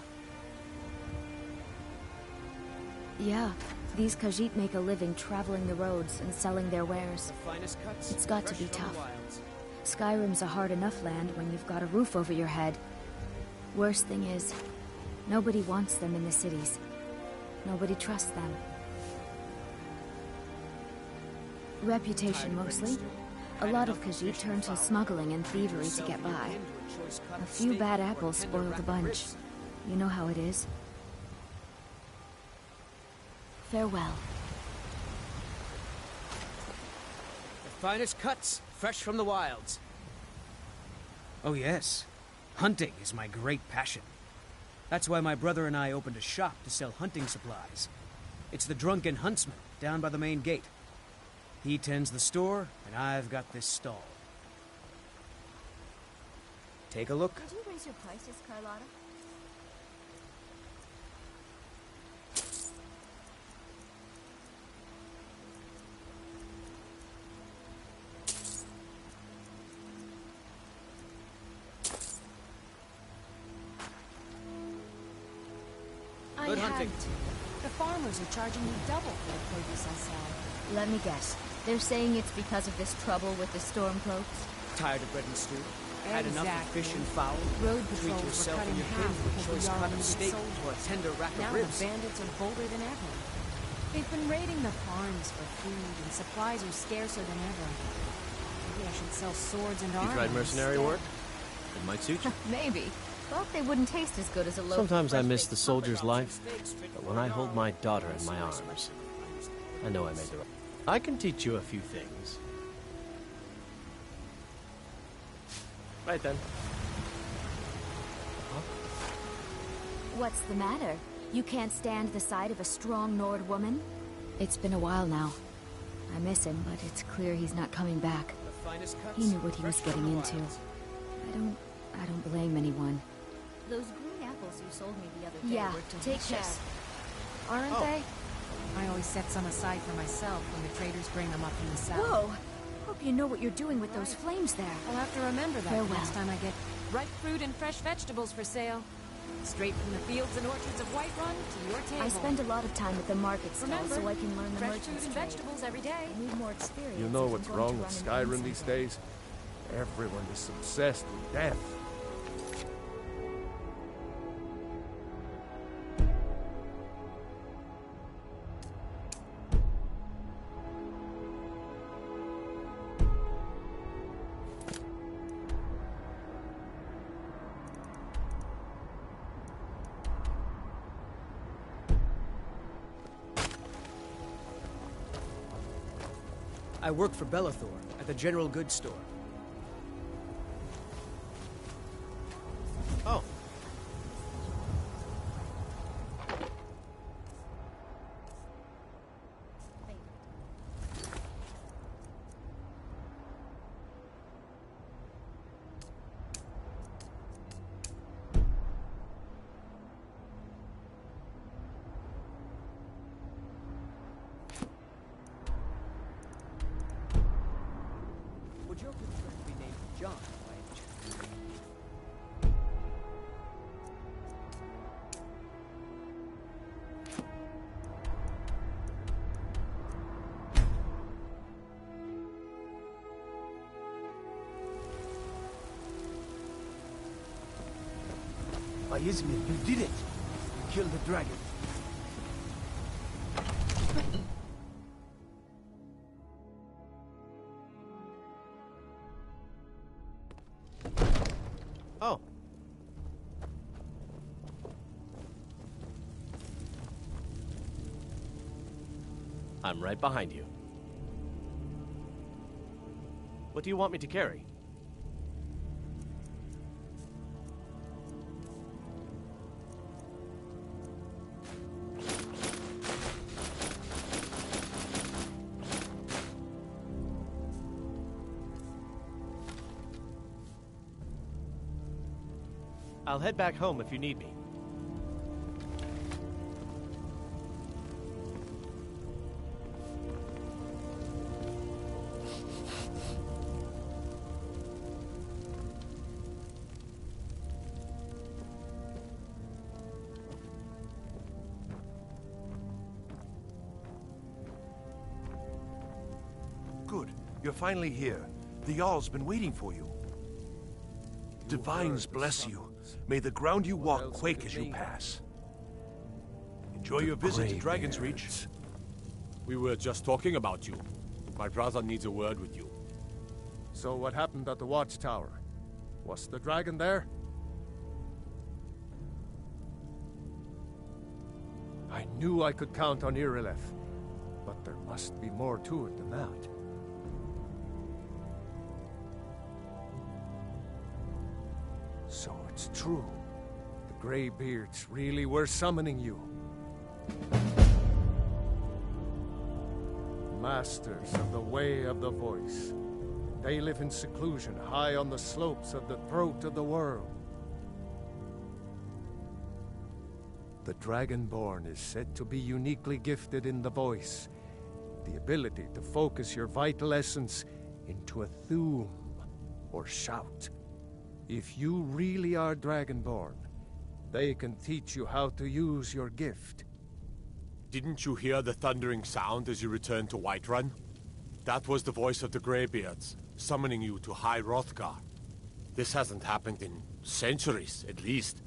Yeah, These Khajiit make a living traveling the roads and selling their wares. Finest cuts, It's got to fresh be from the tough. wilds. Skyrim's a hard enough land when you've got a roof over your head. Worst thing is, nobody wants them in the cities. Nobody trusts them. Reputation mostly. A lot of Khajiit turn to smuggling and thievery to get by. A few bad apples spoil the bunch. You know how it is. Farewell. The finest cuts, fresh from the wilds. Oh yes, hunting is my great passion. That's why my brother and I opened a shop to sell hunting supplies. It's the Drunken Huntsman, down by the main gate. He tends the store, and I've got this stall. Take a look. Did you raise your prices, Carlotta? Good hunting. The farmers are charging me double for the produce I sell. Let me guess. They're saying it's because of this trouble with the Stormcloaks? Tired of bread and stew? Had enough of fish and fowl? Road Treat patrols were yourself cut and in your half kin with a because the choice Jarl cut of needed steak soldiers. or a tender rack Now of the ribs. bandits are bolder than ever. They've been raiding the farms for food, and supplies are scarcer than ever. Maybe I should sell swords and armor. You tried mercenary instead. work? It might suit you. Maybe. Thought they wouldn't taste as good as a loaf. Sometimes I of miss the fresh soldier's life, but when I hold my daughter in my arms, I know I made the right. I can teach you a few things. Right then. What's the matter? You can't stand the sight of a strong Nord woman? It's been a while now. I miss him, but it's clear he's not coming back. He knew what he was getting into. I don't blame anyone. Those green apples you sold me the other day Yeah, were take delicious. care. Aren't they? I always set some aside for myself when the traders bring them up from the south. Whoa! Hope you know what you're doing with those flames there. I'll have to remember that Farewell. next time I get ripe fruit and fresh vegetables for sale. Straight from the fields and orchards of Whiterun to your table. I spend a lot of time at the market stall Remember, so I can learn the fresh food merchant's and trade. vegetables every day. I need more experience. You know if I'm what's going wrong to with run an inn Skyrim these someday. days? Everyone is obsessed with death. I work for Bellathor at the general goods store. Oh. Would your good friend be named John, by any chance? By Ismir, you did it! You killed the dragon. Oh. I'm right behind you. What do you want me to carry? I'll head back home if you need me. You're finally here. The Jarl's been waiting for you. Divines bless you. May the ground you walk quake as you pass. Enjoy your visit to Dragon's Reach. We were just talking about you. My brother needs a word with you. So what happened at the watchtower? Was the dragon there? I knew I could count on Irileth, but there must be more to it than that. So it's true. The Greybeards really were summoning you. Masters of the Way of the Voice. They live in seclusion, high on the slopes of the throat of the world. The Dragonborn is said to be uniquely gifted in the voice, the ability to focus your vital essence into a thum, or shout. If you really are Dragonborn, they can teach you how to use your gift. Didn't you hear the thundering sound as you returned to Whiterun? That was the voice of the Greybeards, summoning you to High Hrothgar. This hasn't happened in centuries, at least.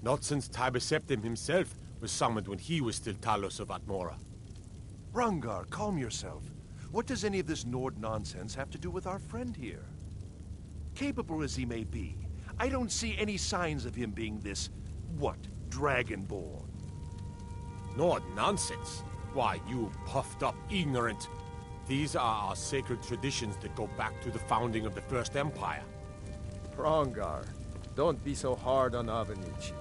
Not since Tiber Septim himself was summoned when he was still Talos of Atmora. Hrongar, calm yourself. What does any of this Nord nonsense have to do with our friend here? Capable as he may be, I don't see any signs of him being this, Dragonborn. Nord nonsense? Why, you puffed up ignorant. These are our sacred traditions that go back to the founding of the First Empire. Hrongar, don't be so hard on Avenici.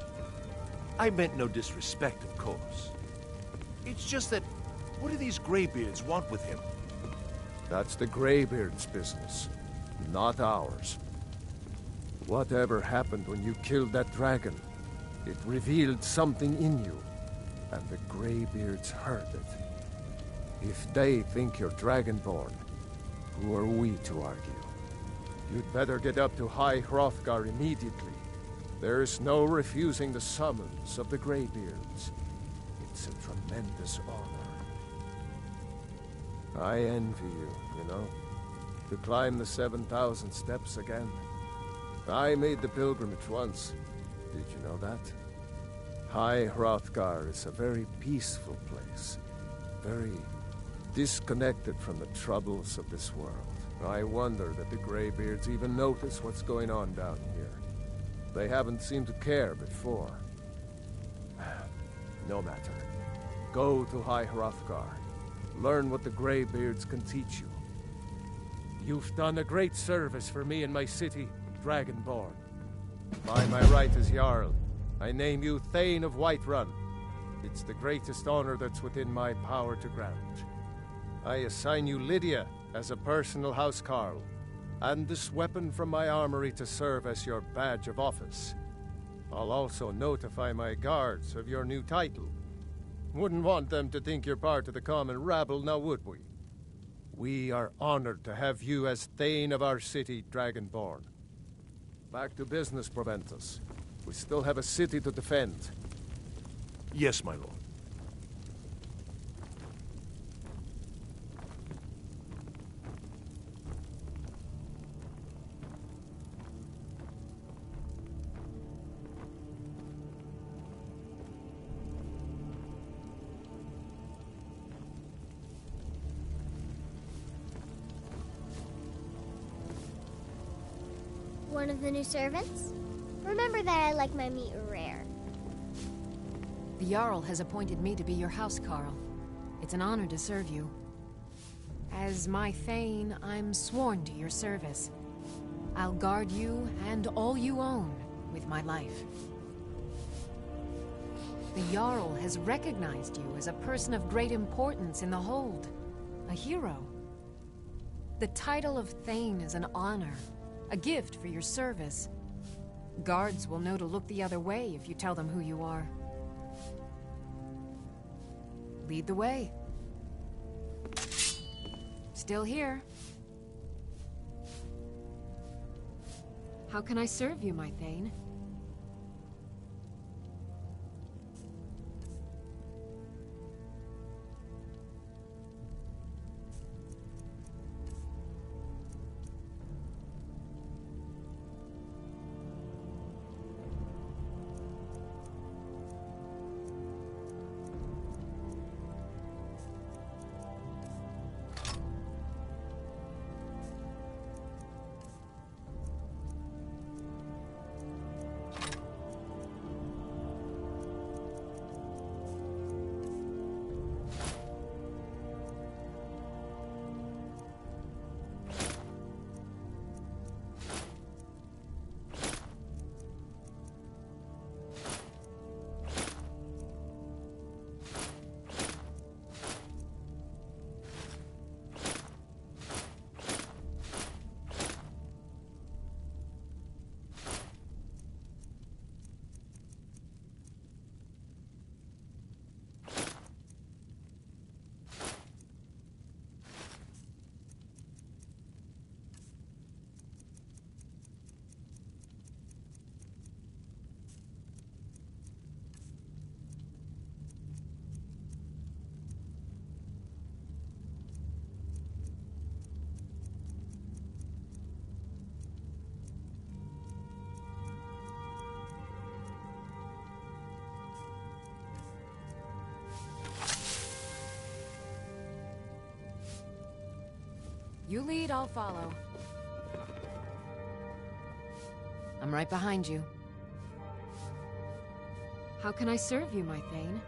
I meant no disrespect, of course. It's just that, what do these Greybeards want with him? That's the Greybeards' business, not ours. Whatever happened when you killed that dragon, it revealed something in you, and the Greybeards heard it. If they think you're Dragonborn, who are we to argue? You'd better get up to High Hrothgar immediately. There's no refusing the summons of the Greybeards. It's a tremendous honor. I envy you know, to climb the 7,000 steps again. I made the pilgrimage once. Did you know that? High Hrothgar is a very peaceful place. Very disconnected from the troubles of this world. I wonder that the Greybeards even notice what's going on down here. They haven't seemed to care before. No matter. Go to High Hrothgar. Learn what the Greybeards can teach you. You've done a great service for me and my city, Dragonborn. By my right as Jarl, I name you Thane of Whiterun. It's the greatest honor that's within my power to grant. I assign you Lydia as a personal housecarl, and this weapon from my armory to serve as your badge of office. I'll also notify my guards of your new title. Wouldn't want them to think you're part of the common rabble, now would we? We are honored to have you as Thane of our city, Dragonborn. Back to business, Proventus. We still have a city to defend. Yes, my lord. One of the new servants? Remember that I like my meat rare. The Jarl has appointed me to be your housecarl. It's an honor to serve you. As my Thane, I'm sworn to your service. I'll guard you and all you own with my life. The Jarl has recognized you as a person of great importance in the Hold. A hero. The title of Thane is an honor. A gift for your service. Guards will know to look the other way if you tell them who you are. Lead the way. Still here. How can I serve you, my Thane? You lead, I'll follow. I'm right behind you. How can I serve you, my Thane?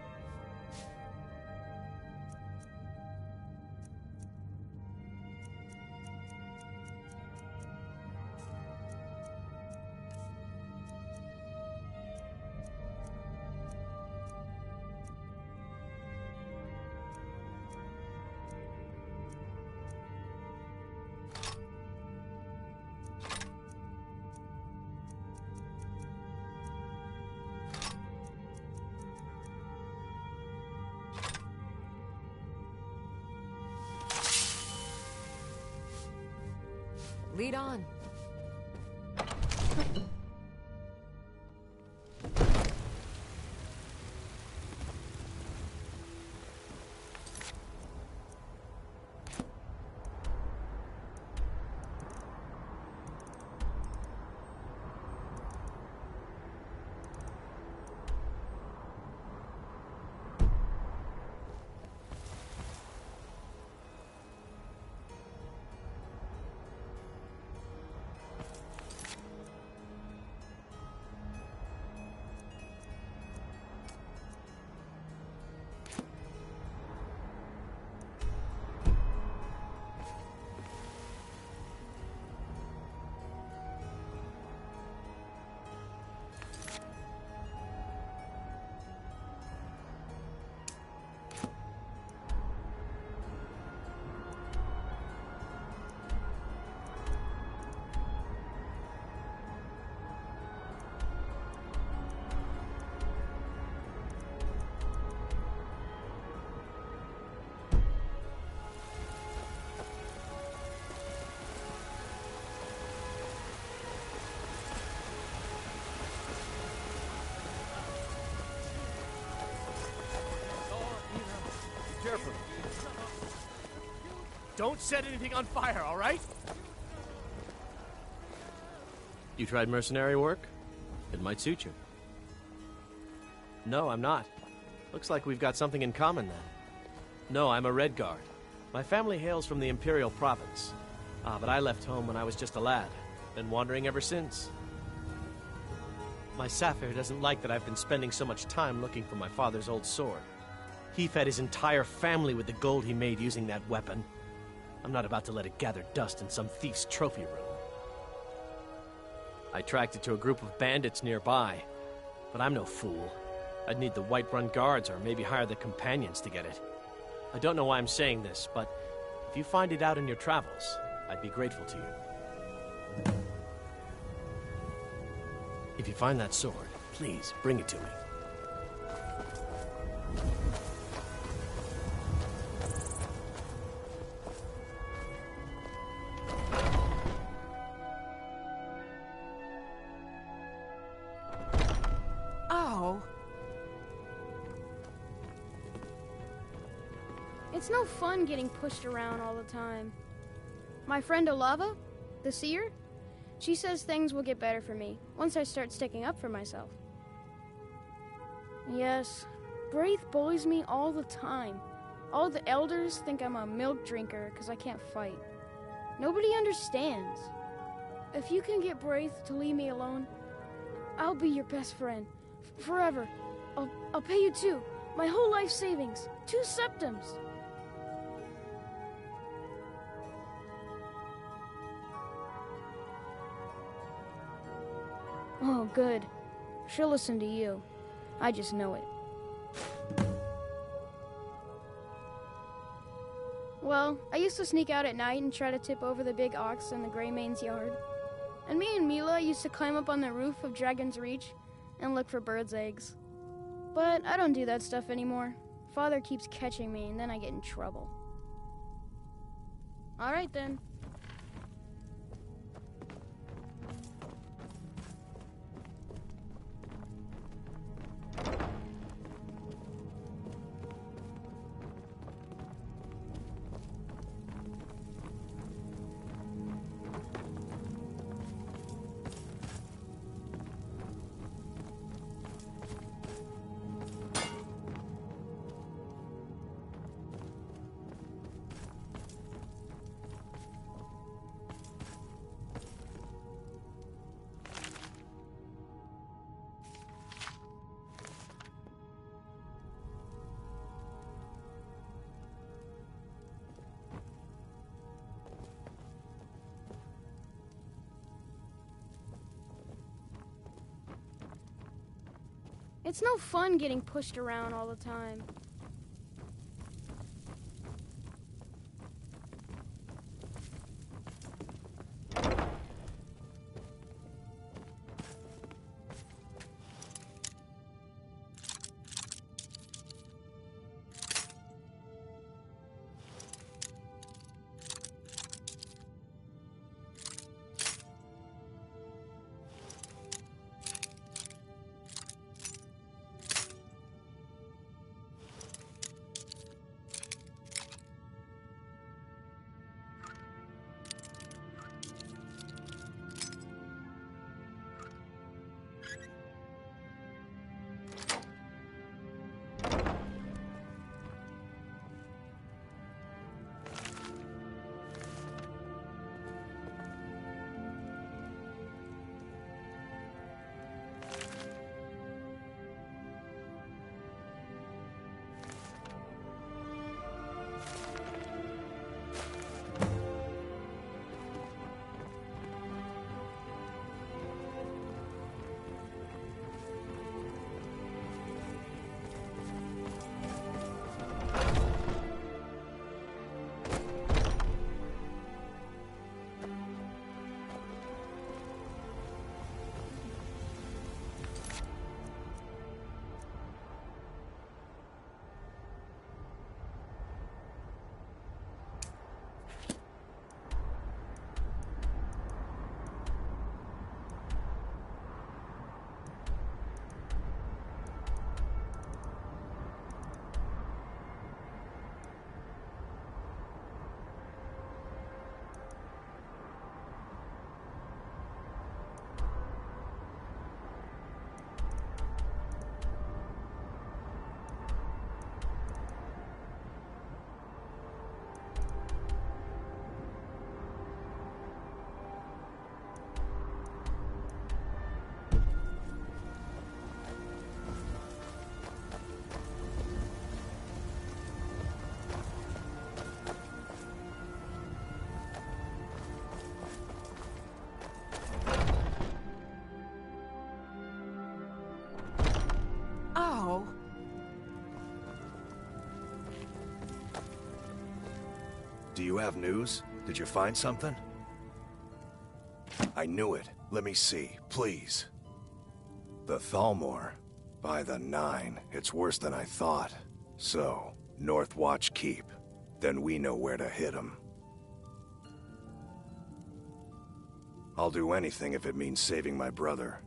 Lead on. Careful. Don't set anything on fire, all right? You tried mercenary work? It might suit you. No, I'm not. Looks like we've got something in common then. No, I'm a Red Guard. My family hails from the Imperial Province. But I left home when I was just a lad. Been wandering ever since. My Sapphire doesn't like that I've been spending so much time looking for my father's old sword. He fed his entire family with the gold he made using that weapon. I'm not about to let it gather dust in some thief's trophy room. I tracked it to a group of bandits nearby, but I'm no fool. I'd need the Whiterun guards or maybe hire the companions to get it. I don't know why I'm saying this, but if you find it out in your travels, I'd be grateful to you. If you find that sword, please bring it to me. It's no fun getting pushed around all the time. My friend Olava, the seer, she says things will get better for me once I start sticking up for myself. Yes, Braith bullies me all the time. All the elders think I'm a milk drinker because I can't fight. Nobody understands. If you can get Braith to leave me alone, I'll be your best friend. Forever. I'll pay you too. My whole life savings. 2 septims. Oh, good. She'll listen to you. I just know it. Well, I used to sneak out at night and try to tip over the big ox in the Greymane's yard. And me and Mila used to climb up on the roof of Dragon's Reach and look for birds' eggs. But I don't do that stuff anymore. Father keeps catching me and then I get in trouble. All right then. It's no fun getting pushed around all the time. Do you have news? Did you find something? I knew it. Let me see, please. The Thalmor. By the 9, it's worse than I thought. So, North Watch Keep. Then we know where to hit 'em. I'll do anything if it means saving my brother.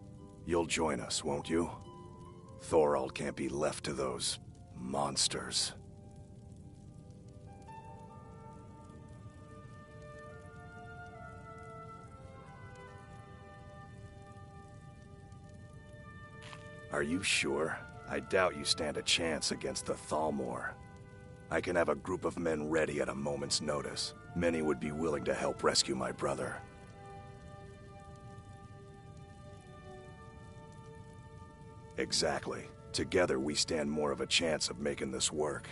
You'll join us, won't you? Thorald can't be left to those monsters. Are you sure? I doubt you stand a chance against the Thalmor. I can have a group of men ready at a moment's notice. Many would be willing to help rescue my brother. Exactly. Together we stand more of a chance of making this work.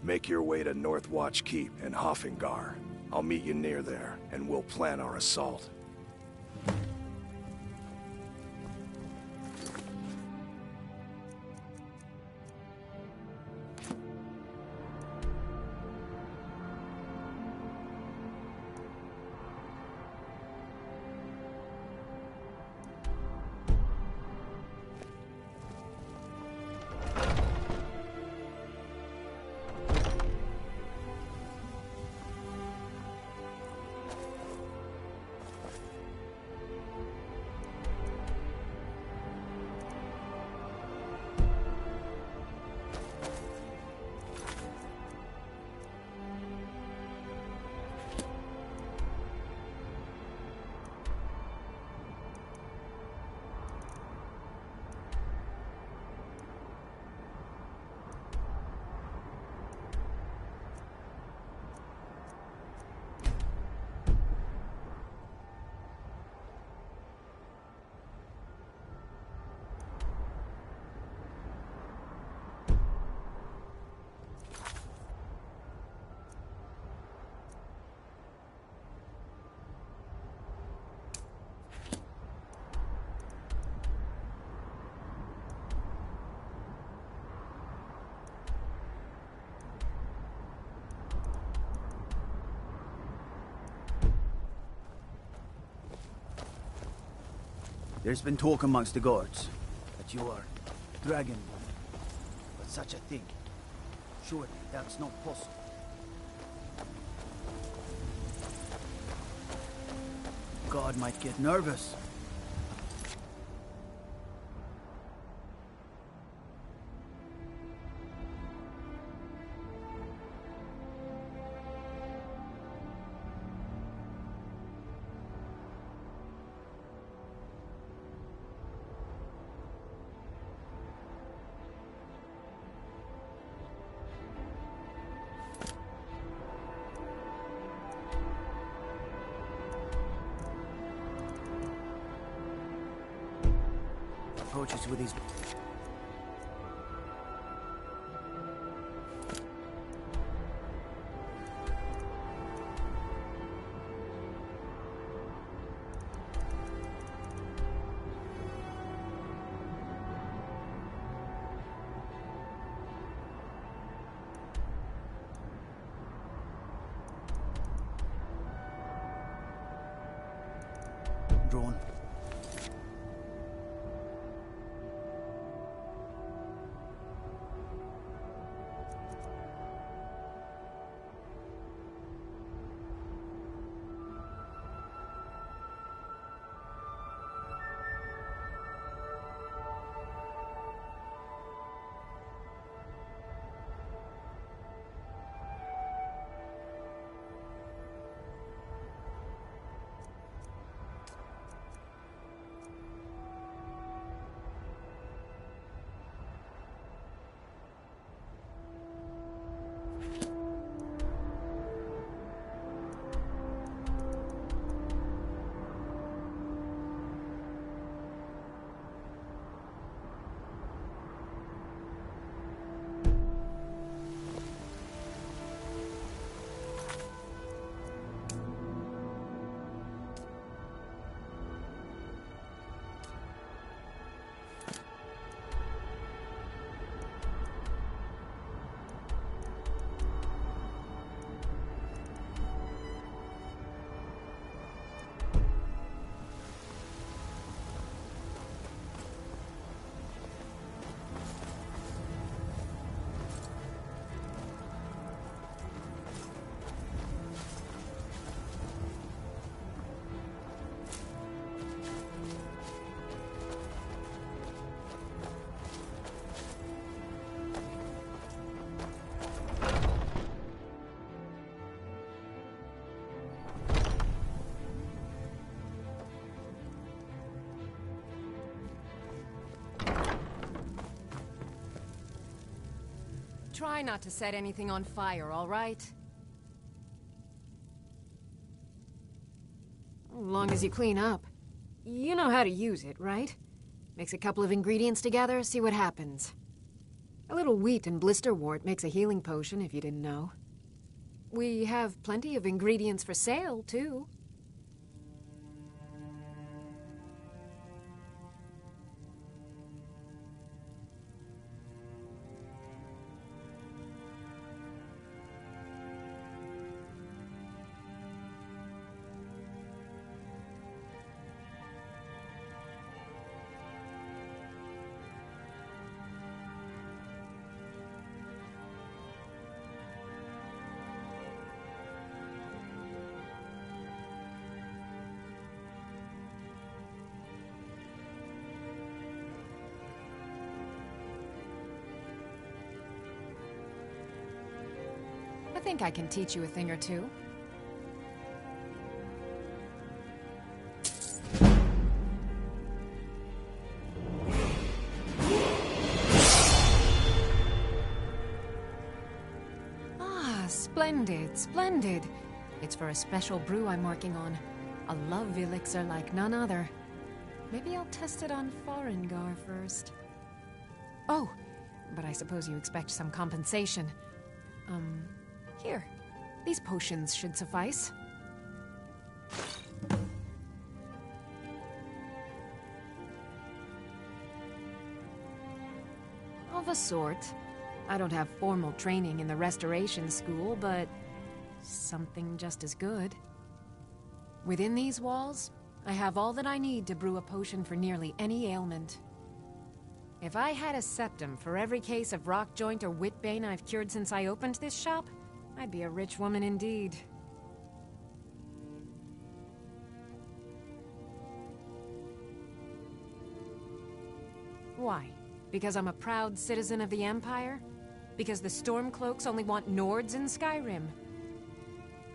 Make your way to North Watch Keep in Hoffingar. I'll meet you near there, and we'll plan our assault. There's been talk amongst the guards that you are Dragonborn. But such a thing, surely that's not possible. God might get nervous. Approaches with his... Drawn. Try not to set anything on fire, all right? As long as you clean up. You know how to use it, right? Mix a couple of ingredients together, see what happens. A little wheat and blisterwort makes a healing potion, if you didn't know. We have plenty of ingredients for sale, too. I think I can teach you a thing or two. Ah, splendid, splendid. It's for a special brew I'm working on. A love elixir like none other. Maybe I'll test it on Farengar first. Oh, but I suppose you expect some compensation. Here. These potions should suffice. Of a sort. I don't have formal training in the Restoration School, but something just as good. Within these walls, I have all that I need to brew a potion for nearly any ailment. If I had a septum for every case of rock joint or whitbane I've cured since I opened this shop, I'd be a rich woman indeed. Why? Because I'm a proud citizen of the Empire? Because the Stormcloaks only want Nords in Skyrim?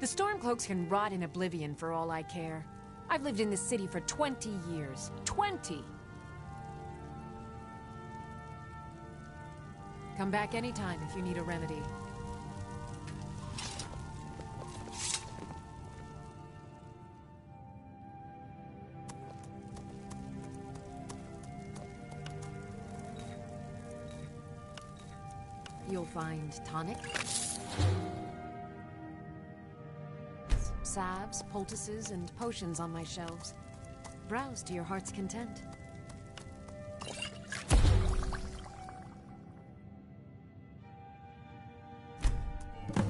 The Stormcloaks can rot in oblivion for all I care. I've lived in this city for 20 years. 20! Come back anytime if you need a remedy. You'll find tonic, salves, poultices, and potions on my shelves. Browse to your heart's content.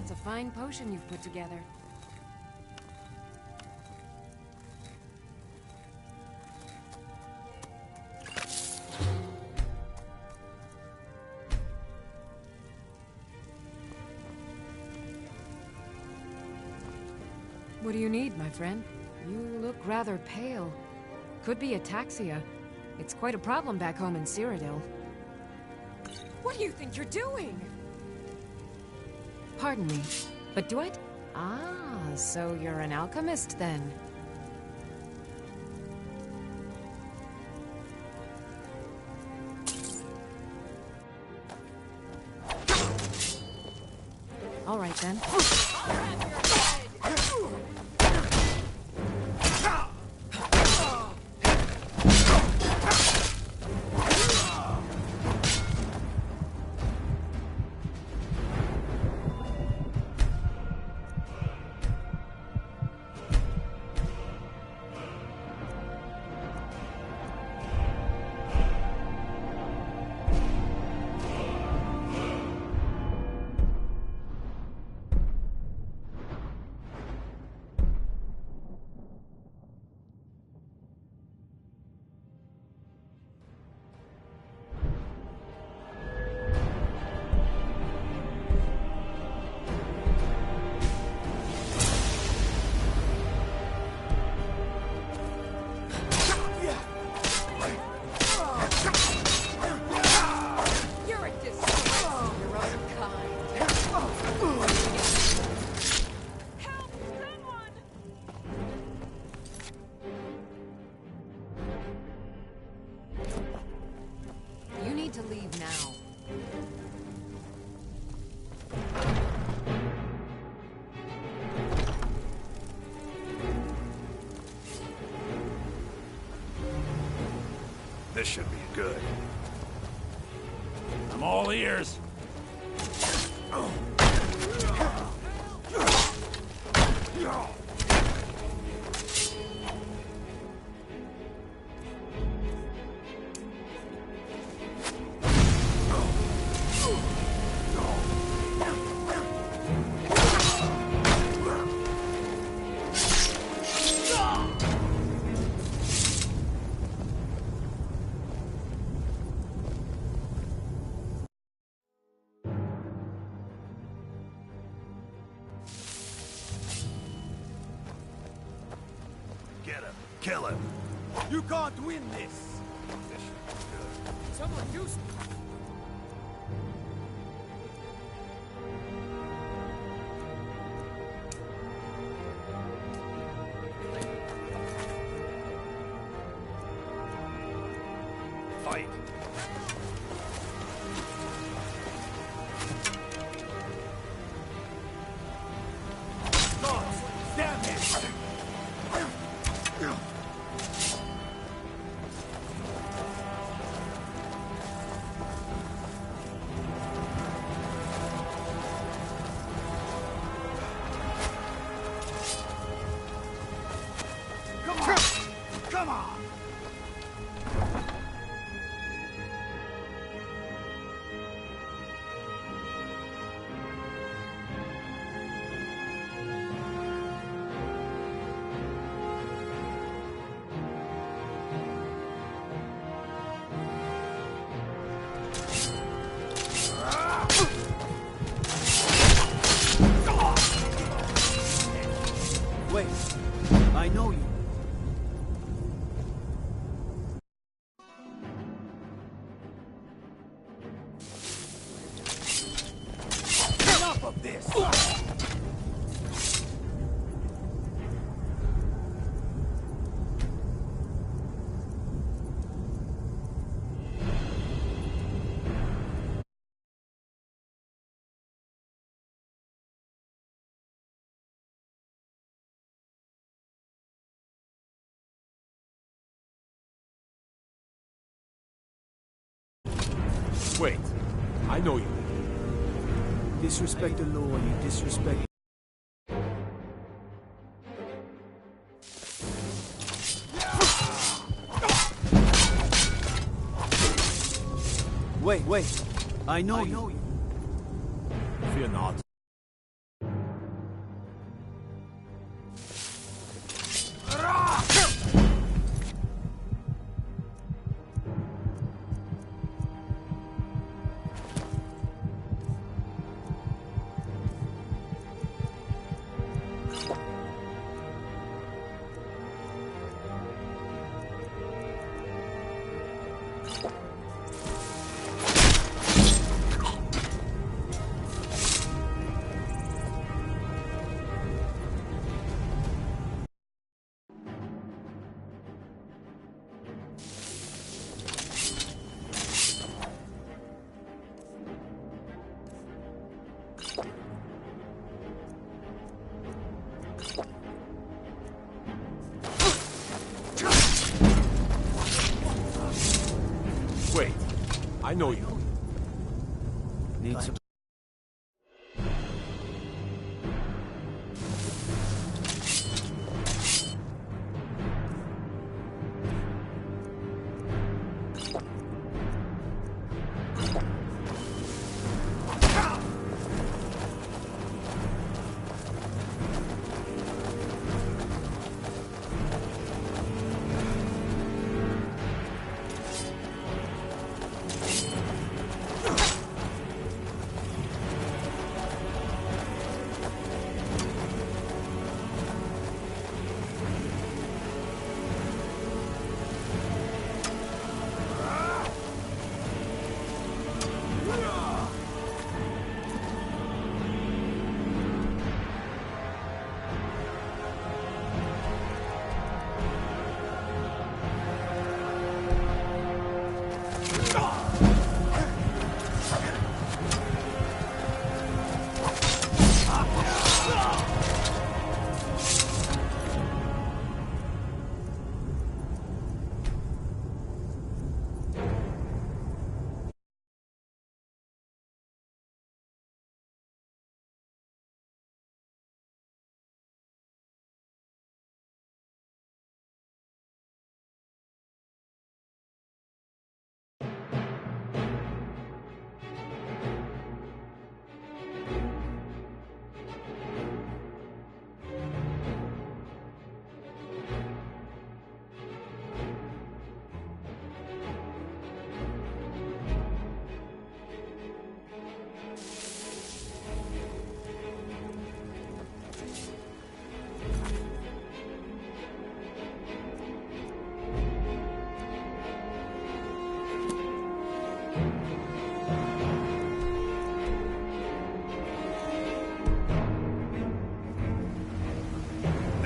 It's a fine potion you've put together. What do you need, my friend? You look rather pale. Could be ataxia. It's quite a problem back home in Cyrodiil. What do you think you're doing? Pardon me, but do it? Ah, so you're an alchemist then. All right then. To leave now. This should be good. I'm all ears. Kill him. You can't win this. This should be good. Someone use me. Fight. Damn it! Wait, I know you. Disrespect the law, you disrespect... Wait. I know you. Fear not. Wait, I know you. Need some...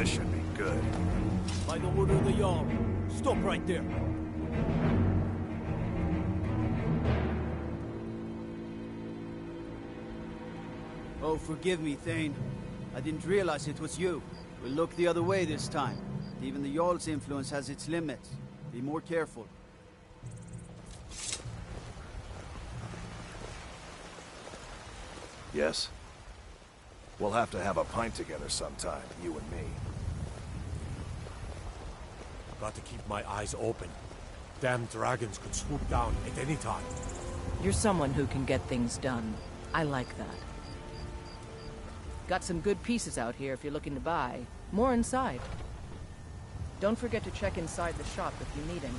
This should be good. By the order of the Jarl, stop right there. Oh, forgive me, Thane. I didn't realize it was you. We'll look the other way this time. Even the Jarl's influence has its limits. Be more careful. Yes? We'll have to have a pint together sometime, you and me. Got to keep my eyes open. Damn dragons could swoop down at any time. You're someone who can get things done. I like that. Got some good pieces out here if you're looking to buy. More inside. Don't forget to check inside the shop if you need any.